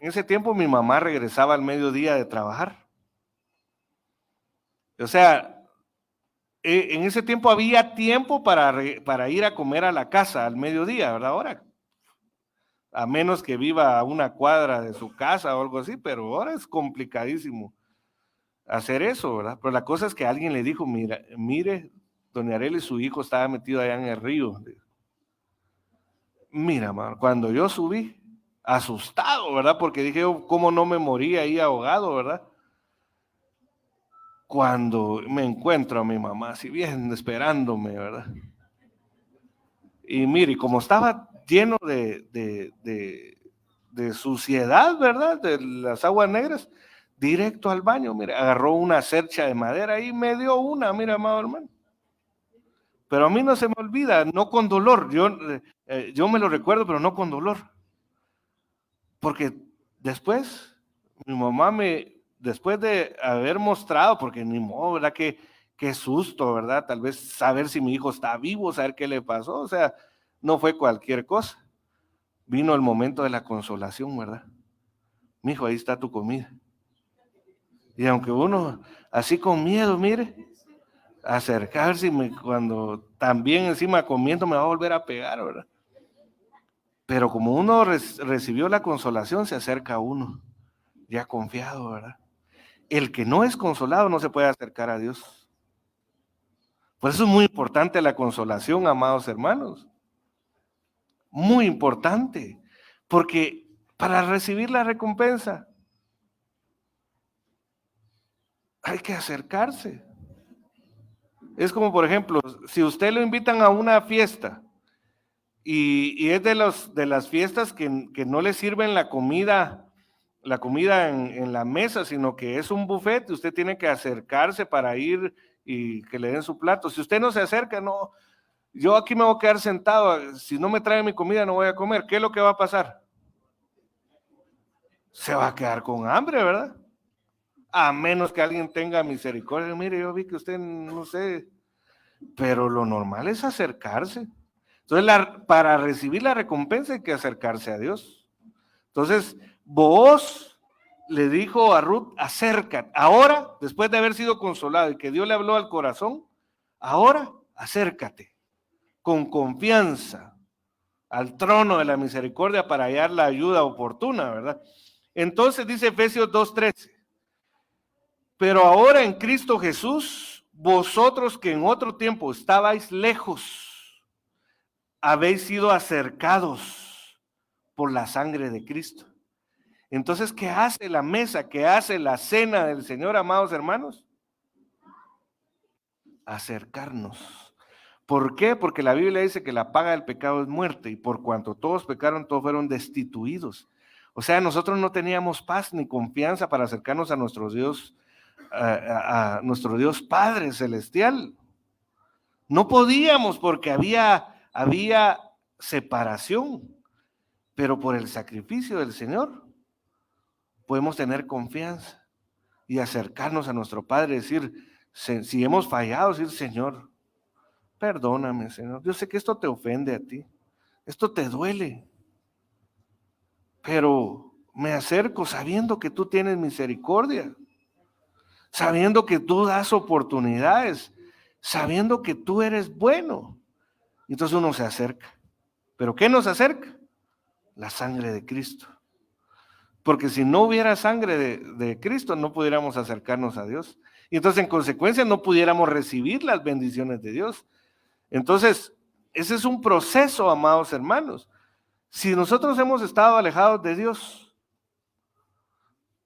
ese tiempo mi mamá regresaba al mediodía de trabajar. O sea, en ese tiempo había tiempo para ir a comer a la casa al mediodía, ¿verdad? Ahora, a menos que viva a una cuadra de su casa o algo así, pero ahora es complicadísimo hacer eso, ¿verdad? Pero la cosa es que alguien le dijo, mire, doña Arely, su hijo estaba metido allá en el río. Mira, man, cuando yo subí, asustado, ¿verdad? Porque dije, ¿cómo no me moría ahí ahogado, ¿verdad? Cuando me encuentro a mi mamá, así bien esperándome, ¿verdad? Y mire, como estaba lleno de suciedad, ¿verdad? De las aguas negras, directo al baño, mire, agarró una cercha de madera y me dio una, mira, amado hermano. Pero a mí no se me olvida, no con dolor, yo me lo recuerdo, pero no con dolor. Porque después, mi mamá después de haber mostrado, porque ni modo, ¿verdad? Qué susto, ¿verdad? Tal vez saber si mi hijo está vivo, saber qué le pasó, o sea, no fue cualquier cosa. Vino el momento de la consolación, ¿verdad? Mi hijo, ahí está tu comida. Y aunque uno, así con miedo, mire, acercarse cuando también encima comiendo me va a volver a pegar, ¿verdad? Pero como uno recibió la consolación, se acerca a uno, ya confiado, ¿verdad? El que no es consolado no se puede acercar a Dios. Por eso es muy importante la consolación, amados hermanos. Muy importante. Porque para recibir la recompensa hay que acercarse. Es como, por ejemplo, si usted lo invitan a una fiesta y es de las fiestas que no le sirven la comida en la mesa, sino que es un buffet, usted tiene que acercarse para ir y que le den su plato. Si usted no se acerca, no, yo aquí me voy a quedar sentado, si no me trae mi comida no voy a comer. ¿Qué es lo que va a pasar? Se va a quedar con hambre, ¿verdad? A menos que alguien tenga misericordia. Mire, yo vi que usted, no sé, pero lo normal es acercarse. Entonces, para recibir la recompensa hay que acercarse a Dios. Entonces, Booz le dijo a Ruth, acércate. Ahora, después de haber sido consolado y que Dios le habló al corazón, ahora acércate con confianza al trono de la misericordia para hallar la ayuda oportuna, ¿verdad? Entonces dice Efesios 2:13, pero ahora en Cristo Jesús, vosotros que en otro tiempo estabais lejos, habéis sido acercados por la sangre de Cristo. Entonces, ¿qué hace la mesa? ¿Qué hace la cena del Señor, amados hermanos? Acercarnos. ¿Por qué? Porque la Biblia dice que la paga del pecado es muerte, y por cuanto todos pecaron, todos fueron destituidos. O sea, nosotros no teníamos paz ni confianza para acercarnos a nuestro Dios, a nuestro Dios Padre Celestial. No podíamos porque había separación, pero por el sacrificio del Señor podemos tener confianza y acercarnos a nuestro Padre, decir, si hemos fallado, decir, Señor, perdóname, Señor, yo sé que esto te ofende a ti, esto te duele, pero me acerco sabiendo que tú tienes misericordia, sabiendo que tú das oportunidades, sabiendo que tú eres bueno. Entonces uno se acerca. ¿Pero qué nos acerca? La sangre de Cristo. Porque si no hubiera sangre de Cristo, no pudiéramos acercarnos a Dios. Y entonces, en consecuencia, no pudiéramos recibir las bendiciones de Dios. Entonces, ese es un proceso, amados hermanos. Si nosotros hemos estado alejados de Dios,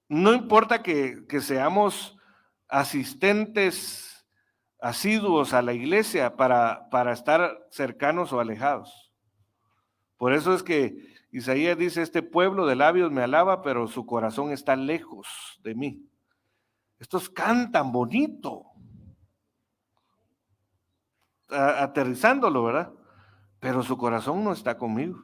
no importa que seamos asistentes asiduos a la iglesia para estar cercanos o alejados. Por eso es que Isaías dice, este pueblo de labios me alaba, pero su corazón está lejos de mí. Estos cantan bonito, aterrizándolo, ¿verdad? Pero su corazón no está conmigo.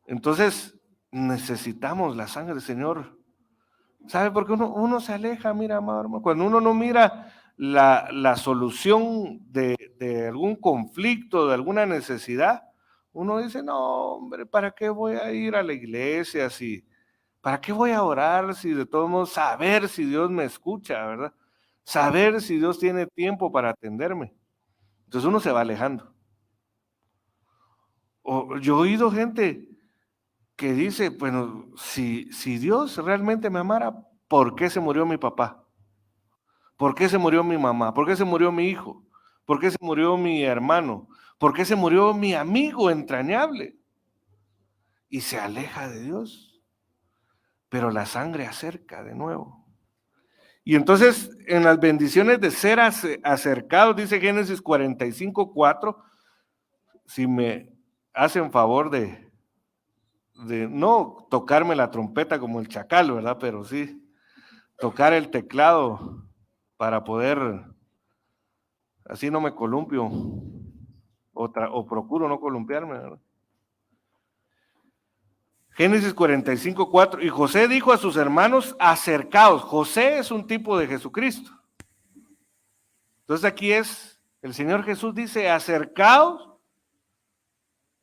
Entonces, necesitamos la sangre del Señor. ¿Sabe? Porque uno se aleja, mira, amado hermano, cuando uno no mira la solución de algún conflicto, de alguna necesidad, uno dice, no, hombre, ¿para qué voy a ir a la iglesia? ¿Para qué voy a orar si de todos modos saber si Dios me escucha, verdad? Saber si Dios tiene tiempo para atenderme. Entonces uno se va alejando. Yo he oído gente que dice, bueno, si Dios realmente me amara, ¿por qué se murió mi papá? ¿Por qué se murió mi mamá? ¿Por qué se murió mi hijo? ¿Por qué se murió mi hermano? ¿Por qué se murió mi amigo entrañable? Y se aleja de Dios. Pero la sangre acerca de nuevo. Y entonces, en las bendiciones de ser acercados, dice Génesis 45:4, si me hacen favor de no tocarme la trompeta como el chacal, ¿verdad? Pero sí tocar el teclado para poder, así no me columpio, o procuro no columpiarme, ¿verdad? Génesis 45:4, y José dijo a sus hermanos, acercaos. José es un tipo de Jesucristo. Entonces aquí el Señor Jesús dice, acercaos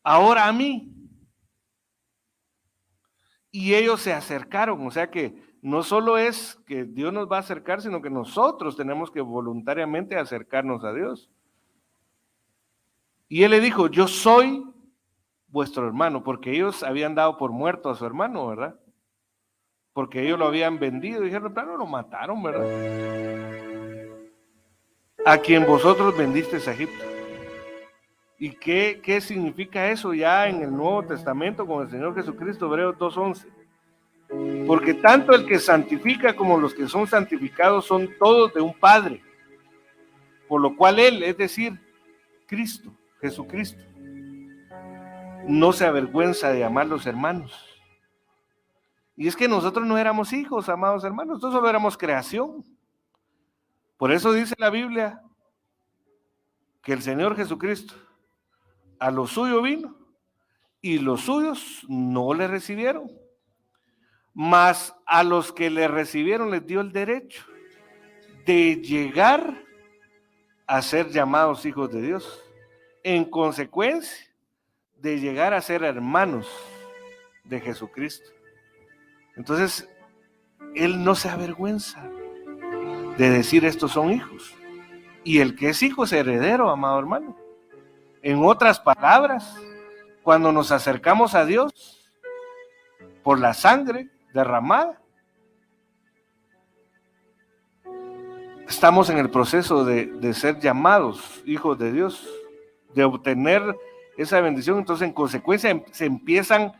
ahora a mí. Y ellos se acercaron, o sea que no solo es que Dios nos va a acercar, sino que nosotros tenemos que voluntariamente acercarnos a Dios. Y él le dijo, yo soy vuestro hermano, porque ellos habían dado por muerto a su hermano, ¿verdad? Porque ellos lo habían vendido, y dijeron, claro, lo mataron, ¿verdad? A quien vosotros vendisteis a Egipto. ¿Y qué significa eso ya en el Nuevo Testamento con el Señor Jesucristo? Hebreos 2:11. Porque tanto el que santifica como los que son santificados son todos de un Padre. Por lo cual Él, es decir, Cristo, Jesucristo, no se avergüenza de amar los hermanos. Y es que nosotros no éramos hijos, amados hermanos, nosotros solo éramos creación. Por eso dice la Biblia que el Señor Jesucristo a lo suyo vino y los suyos no le recibieron, mas a los que le recibieron les dio el derecho de llegar a ser llamados hijos de Dios, en consecuencia de llegar a ser hermanos de Jesucristo. Entonces, Él no se avergüenza de decir estos son hijos. Y el que es hijo es heredero, amado hermano. En otras palabras, cuando nos acercamos a Dios por la sangre derramada, estamos en el proceso de ser llamados hijos de Dios, de obtener esa bendición. Entonces, en consecuencia, se empiezan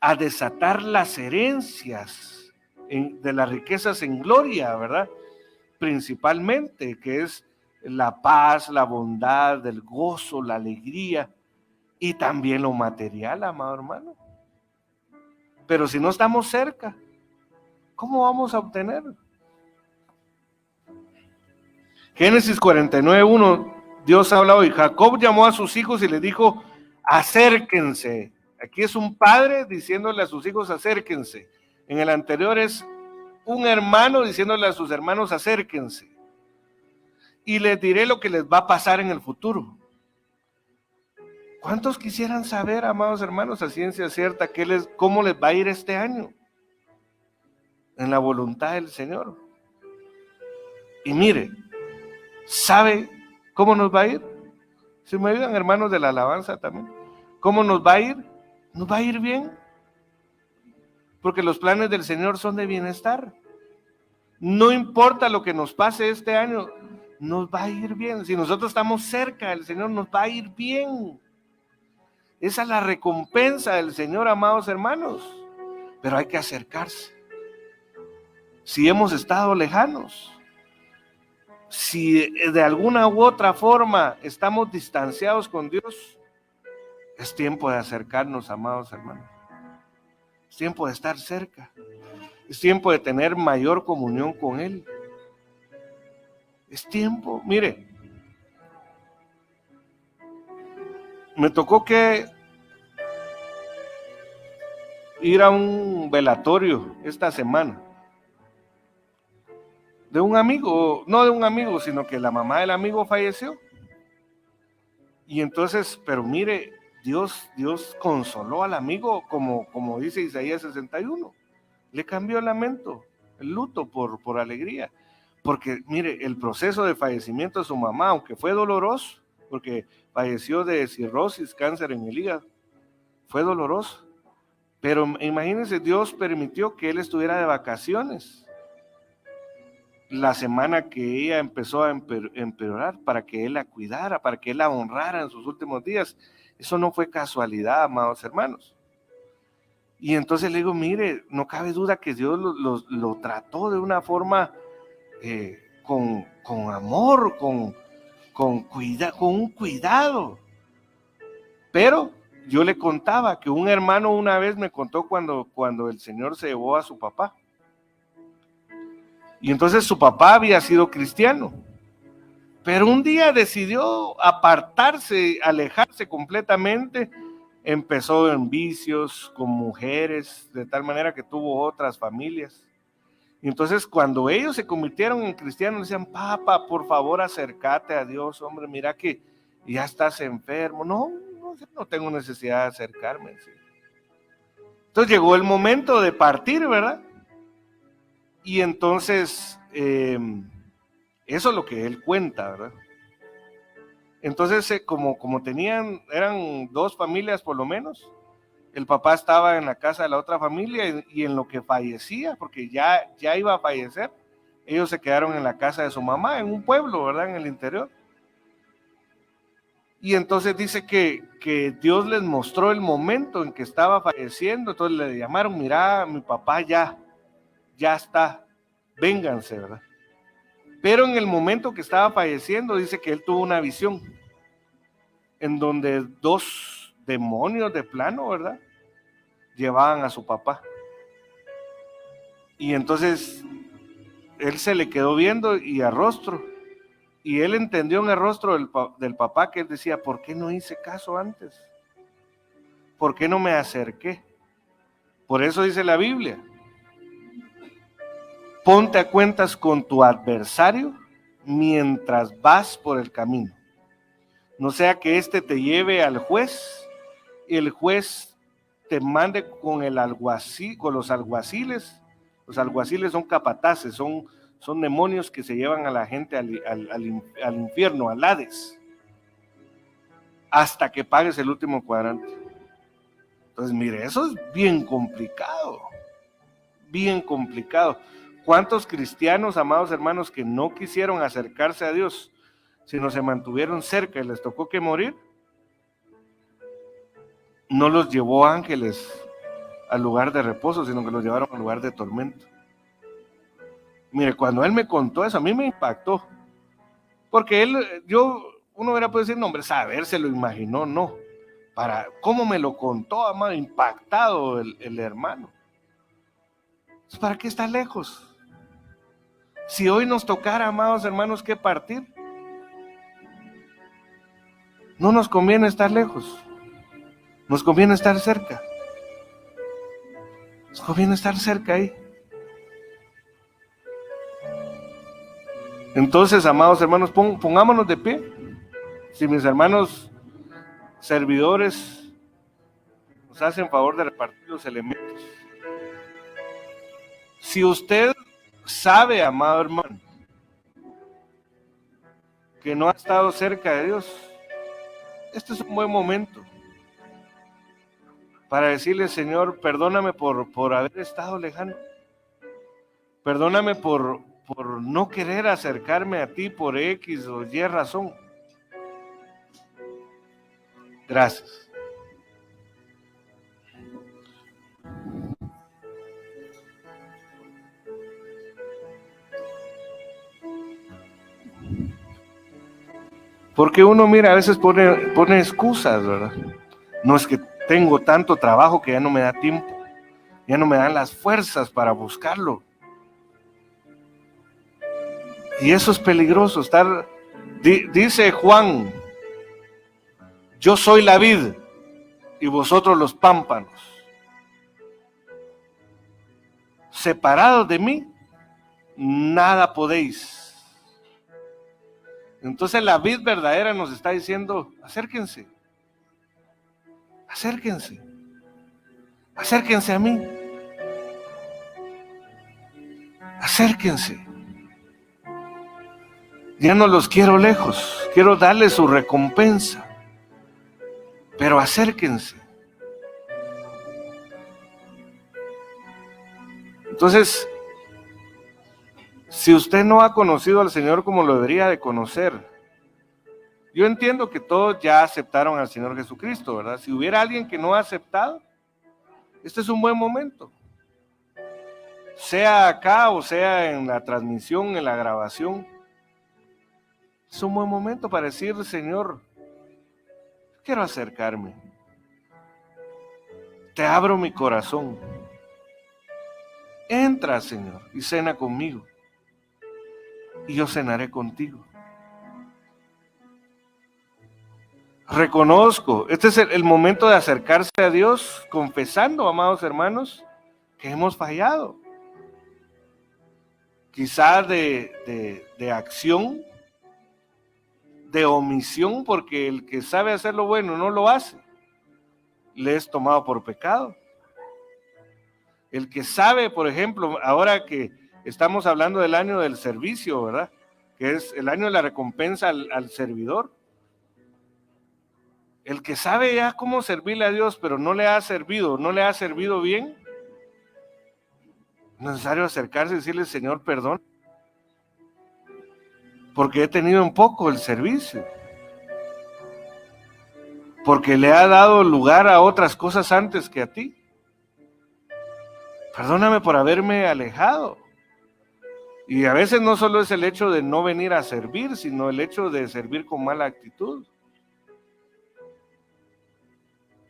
a desatar las herencias de las riquezas en gloria, ¿verdad? Principalmente, que es la paz, la bondad, el gozo, la alegría y también lo material, amado hermano. Pero si no estamos cerca, ¿cómo vamos a obtener? Génesis 49:1, Dios ha hablado y Jacob llamó a sus hijos y les dijo, acérquense. Aquí es un padre diciéndole a sus hijos, acérquense. En el anterior es un hermano diciéndole a sus hermanos, acérquense. Y les diré lo que les va a pasar en el futuro. ¿Cuántos quisieran saber, amados hermanos, a ciencia cierta, cómo les va a ir este año? En la voluntad del Señor. Y mire, ¿sabe cómo nos va a ir? Si me ayudan, hermanos de la alabanza también. ¿Cómo nos va a ir? Nos va a ir bien. Porque los planes del Señor son de bienestar. No importa lo que nos pase este año, nos va a ir bien. Si nosotros estamos cerca del Señor, nos va a ir bien. Esa es la recompensa del Señor, amados hermanos. Pero hay que acercarse. Si hemos estado lejanos, si de alguna u otra forma estamos distanciados con Dios, es tiempo de acercarnos, amados hermanos. Es tiempo de estar cerca. Es tiempo de tener mayor comunión con Él. Es tiempo, mire, me tocó que ir a un velatorio esta semana de un amigo, no de un amigo, sino que la mamá del amigo falleció. Y entonces, pero mire, Dios consoló al amigo, como dice Isaías 61. Le cambió el lamento, el luto por alegría. Porque mire, el proceso de fallecimiento de su mamá, aunque fue doloroso, porque falleció de cirrosis, cáncer en el hígado, fue doloroso. Pero imagínense, Dios permitió que él estuviera de vacaciones la semana que ella empezó a empeorar, para que él la cuidara, para que él la honrara en sus últimos días. Eso no fue casualidad, amados hermanos. Y entonces le digo, mire, no cabe duda que Dios lo trató de una forma con amor, con un cuidado. Pero yo le contaba que un hermano una vez me contó cuando el Señor se llevó a su papá. Y entonces su papá había sido cristiano, pero un día decidió apartarse, alejarse completamente. Empezó en vicios, con mujeres, de tal manera que tuvo otras familias. Y entonces cuando ellos se convirtieron en cristianos, decían, papá, por favor acércate a Dios, hombre, mira que ya estás enfermo. No tengo necesidad de acercarme. ¿Sí? Entonces llegó el momento de partir, ¿verdad? Y entonces, eso es lo que él cuenta, ¿verdad? Entonces, como eran dos familias por lo menos, el papá estaba en la casa de la otra familia y en lo que fallecía, porque ya iba a fallecer, ellos se quedaron en la casa de su mamá, en un pueblo, ¿verdad? En el interior. Y entonces dice que Dios les mostró el momento en que estaba falleciendo, entonces le llamaron, mira, mi papá ya está, vénganse, ¿verdad? Pero en el momento que estaba falleciendo, dice que él tuvo una visión en donde dos demonios de plano, ¿verdad?, llevaban a su papá. Y entonces él se le quedó viendo y a rostro Y él entendió en el rostro del papá que él decía, ¿por qué no hice caso antes? ¿Por qué no me acerqué? Por eso dice la Biblia, ponte a cuentas con tu adversario mientras vas por el camino. No sea que éste te lleve al juez y el juez te mande con el alguacil, con los alguaciles. Los alguaciles son capataces, son demonios que se llevan a la gente al infierno, al Hades, hasta que pagues el último cuadrante. Entonces, mire, eso es bien complicado, bien complicado. ¿Cuántos cristianos, amados hermanos, que no quisieron acercarse a Dios, sino se mantuvieron cerca y les tocó que morir? No los llevó ángeles al lugar de reposo, sino que los llevaron al lugar de tormento. Mire, cuando él me contó eso, a mí me impactó. Porque uno hubiera podido decir, no, hombre, saber, se lo imaginó, no. ¿Cómo me lo contó, amado? Impactado el hermano. ¿Para qué está lejos? Si hoy nos tocara, amados hermanos, que partir, no nos conviene estar lejos. Nos conviene estar cerca. Nos conviene estar cerca ahí. Entonces, amados hermanos, pongámonos de pie. Si mis hermanos servidores nos hacen favor de repartir los elementos. Si usted sabe, amado hermano, que no ha estado cerca de Dios, este es un buen momento para decirle, Señor, perdóname por haber estado lejano. Perdóname por no querer acercarme a ti por X o Y razón. Gracias. Porque uno, mira, a veces pone excusas, ¿verdad? No, es que tengo tanto trabajo que ya no me da tiempo, ya no me dan las fuerzas para buscarlo. Y eso es peligroso, dice Juan, yo soy la vid y vosotros los pámpanos. Separados de mí, nada podéis. Entonces la vid verdadera nos está diciendo, acérquense, acérquense, acérquense a mí, acérquense. Ya no los quiero lejos, quiero darles su recompensa, pero acérquense. Entonces, si usted no ha conocido al Señor como lo debería de conocer, yo entiendo que todos ya aceptaron al Señor Jesucristo, ¿verdad? Si hubiera alguien que no ha aceptado, este es un buen momento. Sea acá o sea en la transmisión, en la grabación. Es un buen momento para decir, Señor, quiero acercarme. Te abro mi corazón. Entra, Señor, y cena conmigo. Y yo cenaré contigo. Reconozco, este es el momento de acercarse a Dios, confesando, amados hermanos, que hemos fallado. Quizás de acción, de omisión, porque el que sabe hacer lo bueno no lo hace, le es tomado por pecado. El que sabe, por ejemplo, ahora que estamos hablando del año del servicio, ¿verdad? Que es el año de la recompensa al servidor. El que sabe ya cómo servirle a Dios, pero no le ha servido bien, es necesario acercarse y decirle, Señor, perdón, porque he tenido en poco el servicio, porque le ha dado lugar a otras cosas antes que a ti. Perdóname por haberme alejado. Y a veces no solo es el hecho de no venir a servir, sino el hecho de servir con mala actitud.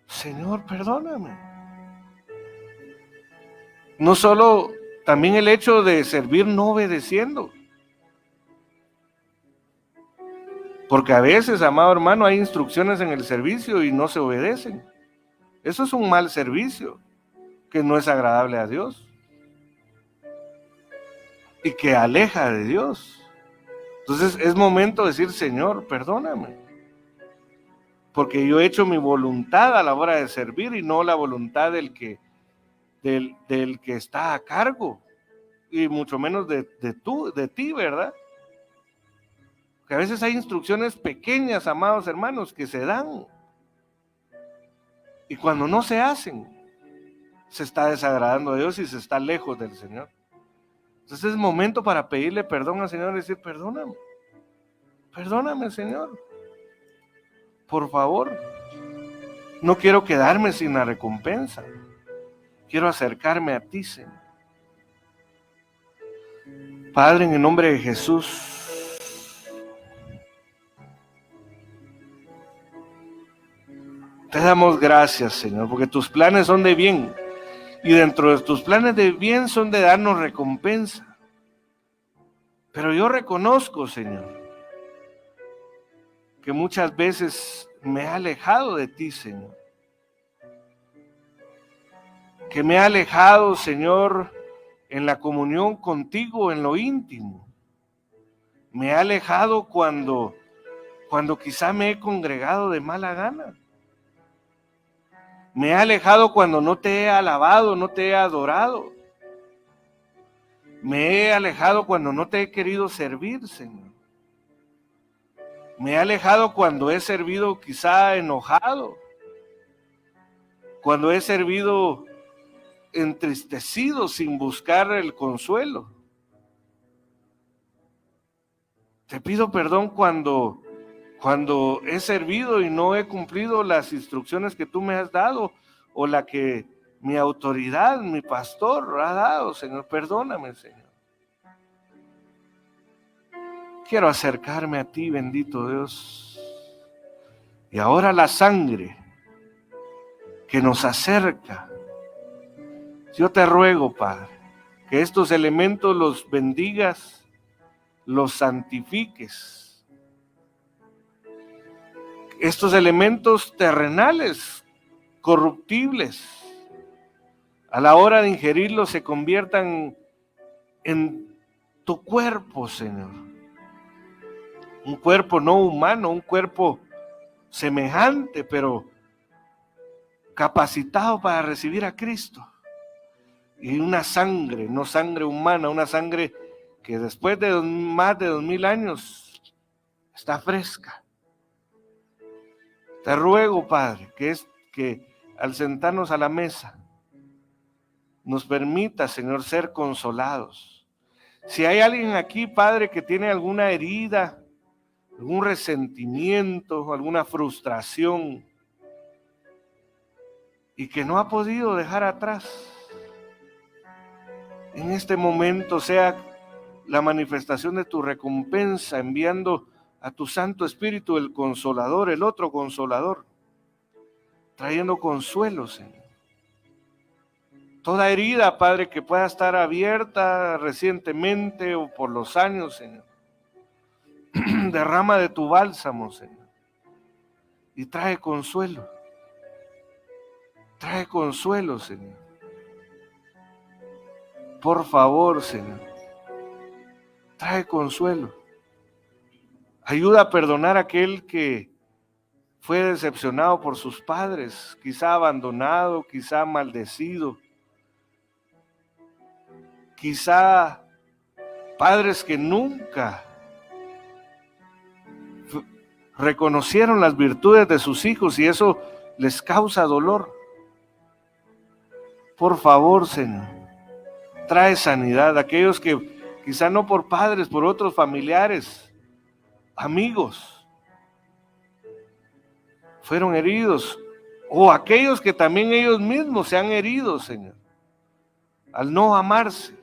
Señor, perdóname. No solo, también el hecho de servir no obedeciendo. Porque a veces, amado hermano, hay instrucciones en el servicio y no se obedecen. Eso es un mal servicio que no es agradable a Dios y que aleja de Dios. Entonces es momento de decir: Señor, perdóname, porque yo he hecho mi voluntad a la hora de servir y no la voluntad del que está a cargo, y mucho menos de ti, ¿verdad? Que a veces hay instrucciones pequeñas, amados hermanos, que se dan, y cuando no se hacen, se está desagradando a Dios y se está lejos del Señor. Entonces es momento para pedirle perdón al Señor y decir: perdóname, Señor, por favor, no quiero quedarme sin la recompensa, quiero acercarme a ti, Señor. Padre, en el nombre de Jesús, te damos gracias, Señor, porque tus planes son de bien, y dentro de tus planes de bien son de darnos recompensa. Pero yo reconozco, Señor, que muchas veces me he alejado de ti, Señor. Que me he alejado, Señor, en la comunión contigo, en lo íntimo. Me he alejado cuando quizá me he congregado de mala gana. Me he alejado cuando no te he alabado, no te he adorado. Me he alejado cuando no te he querido servir, Señor. Me he alejado cuando he servido quizá enojado. Cuando he servido entristecido sin buscar el consuelo. Te pido perdón cuando he servido y no he cumplido las instrucciones que tú me has dado, o la que mi autoridad, mi pastor ha dado, Señor. Perdóname, Señor. Quiero acercarme a ti, bendito Dios. Y ahora la sangre que nos acerca, yo te ruego, Padre, que estos elementos los bendigas, los santifiques. Estos elementos terrenales, corruptibles, a la hora de ingerirlos se conviertan en tu cuerpo, Señor. Un cuerpo no humano, un cuerpo semejante, pero capacitado para recibir a Cristo. Y una sangre, no sangre humana, una sangre que después de más de 2000 años está fresca. Te ruego, Padre, que al sentarnos a la mesa nos permita, Señor, ser consolados. Si hay alguien aquí, Padre, que tiene alguna herida, algún resentimiento, alguna frustración, y que no ha podido dejar atrás, en este momento sea la manifestación de tu recompensa, enviando a tu Santo Espíritu, el Consolador, el otro Consolador, trayendo consuelo, Señor. Toda herida, Padre, que pueda estar abierta recientemente o por los años, Señor, derrama de tu bálsamo, Señor, y trae consuelo. Trae consuelo, Señor. Por favor, Señor, trae consuelo. Ayuda a perdonar a aquel que fue decepcionado por sus padres, quizá abandonado, quizá maldecido, quizá padres que nunca reconocieron las virtudes de sus hijos y eso les causa dolor. Por favor, Señor, trae sanidad a aquellos que quizá no por padres, por otros familiares, amigos, fueron heridos, o aquellos que también ellos mismos se han herido, Señor, al no amarse.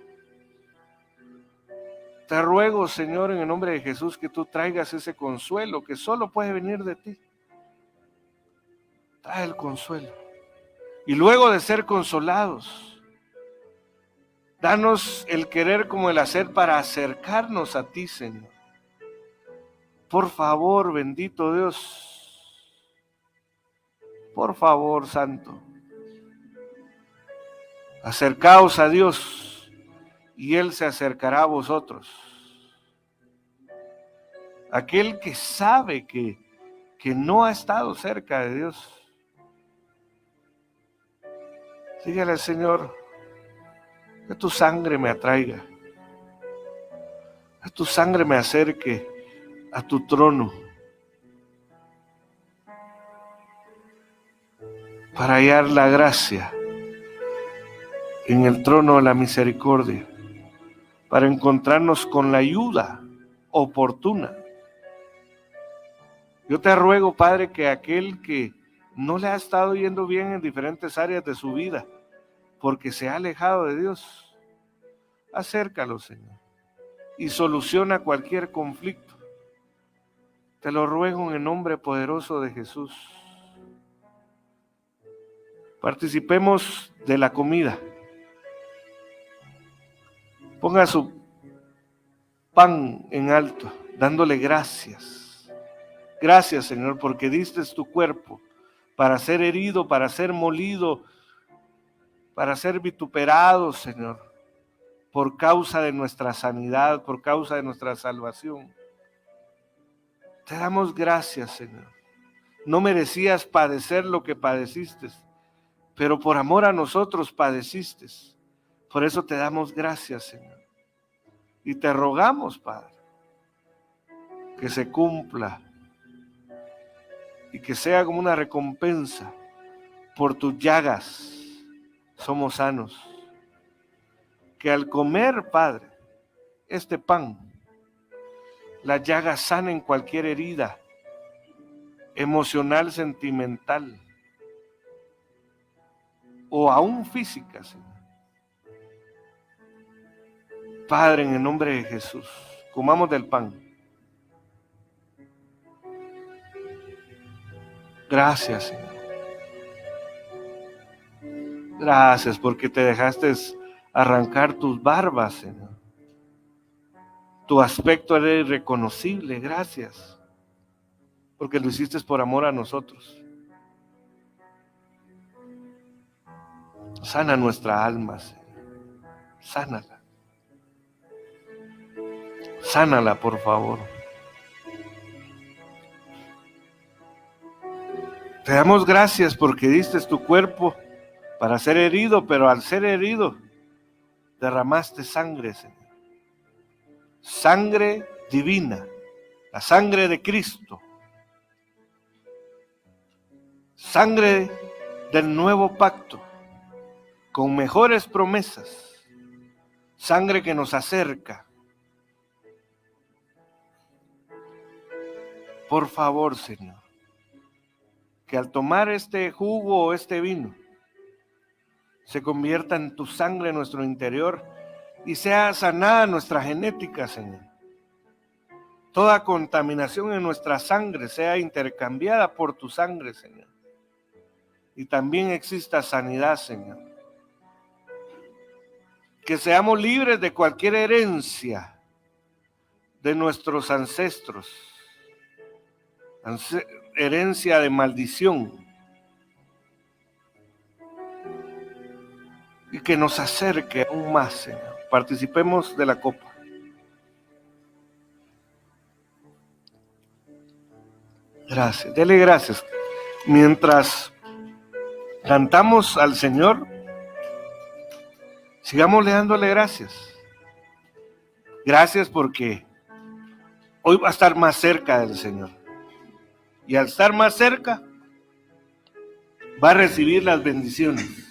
Te ruego, Señor, en el nombre de Jesús, que tú traigas ese consuelo que solo puede venir de ti. Trae el consuelo. Y luego de ser consolados, danos el querer como el hacer para acercarnos a ti, Señor. Por favor, bendito Dios. Por favor, Santo. Acercaos a Dios y Él se acercará a vosotros. Aquel que sabe que no ha estado cerca de Dios, dígale al Señor, que tu sangre me atraiga, que tu sangre me acerque a tu trono, para hallar la gracia en el trono de la misericordia, para encontrarnos con la ayuda oportuna. Yo te ruego, Padre, que aquel que no le ha estado yendo bien en diferentes áreas de su vida, porque se ha alejado de Dios, acércalo, Señor, y soluciona cualquier conflicto. Te lo ruego en el nombre poderoso de Jesús. Participemos de la comida. Ponga su pan en alto, dándole gracias. Gracias, Señor, porque diste tu cuerpo para ser herido, para ser molido, para ser vituperado, Señor, por causa de nuestra sanidad, por causa de nuestra salvación. Te damos gracias, Señor. No merecías padecer lo que padeciste, pero por amor a nosotros padeciste. Por eso te damos gracias, Señor. Y te rogamos, Padre, que se cumpla y que sea como una recompensa. Por tus llagas somos sanos. Que al comer, Padre, este pan, las llagas sanen cualquier herida emocional, sentimental o aún física, Señor. Padre, en el nombre de Jesús, comamos del pan. Gracias, Señor. Gracias porque te dejaste arrancar tus barbas, Señor. Tu aspecto era irreconocible. Gracias porque lo hiciste por amor a nosotros. Sana nuestra alma, Señor. Sánala. Sánala, por favor. Te damos gracias porque diste tu cuerpo para ser herido, pero al ser herido derramaste sangre, Señor. Sangre divina, la sangre de Cristo. Sangre del nuevo pacto, con mejores promesas. Sangre que nos acerca. Por favor, Señor, que al tomar este jugo o este vino, se convierta en tu sangre en nuestro interior y sea sanada nuestra genética, Señor. Toda contaminación en nuestra sangre sea intercambiada por tu sangre, Señor. Y también exista sanidad, Señor. Que seamos libres de cualquier herencia de nuestros ancestros. Herencia de maldición. Y que nos acerque aún más, Señor. Participemos de la copa. Gracias, dele gracias. Mientras cantamos al Señor, sigamos dándole gracias. Gracias porque hoy va a estar más cerca del Señor. Y al estar más cerca, va a recibir las bendiciones.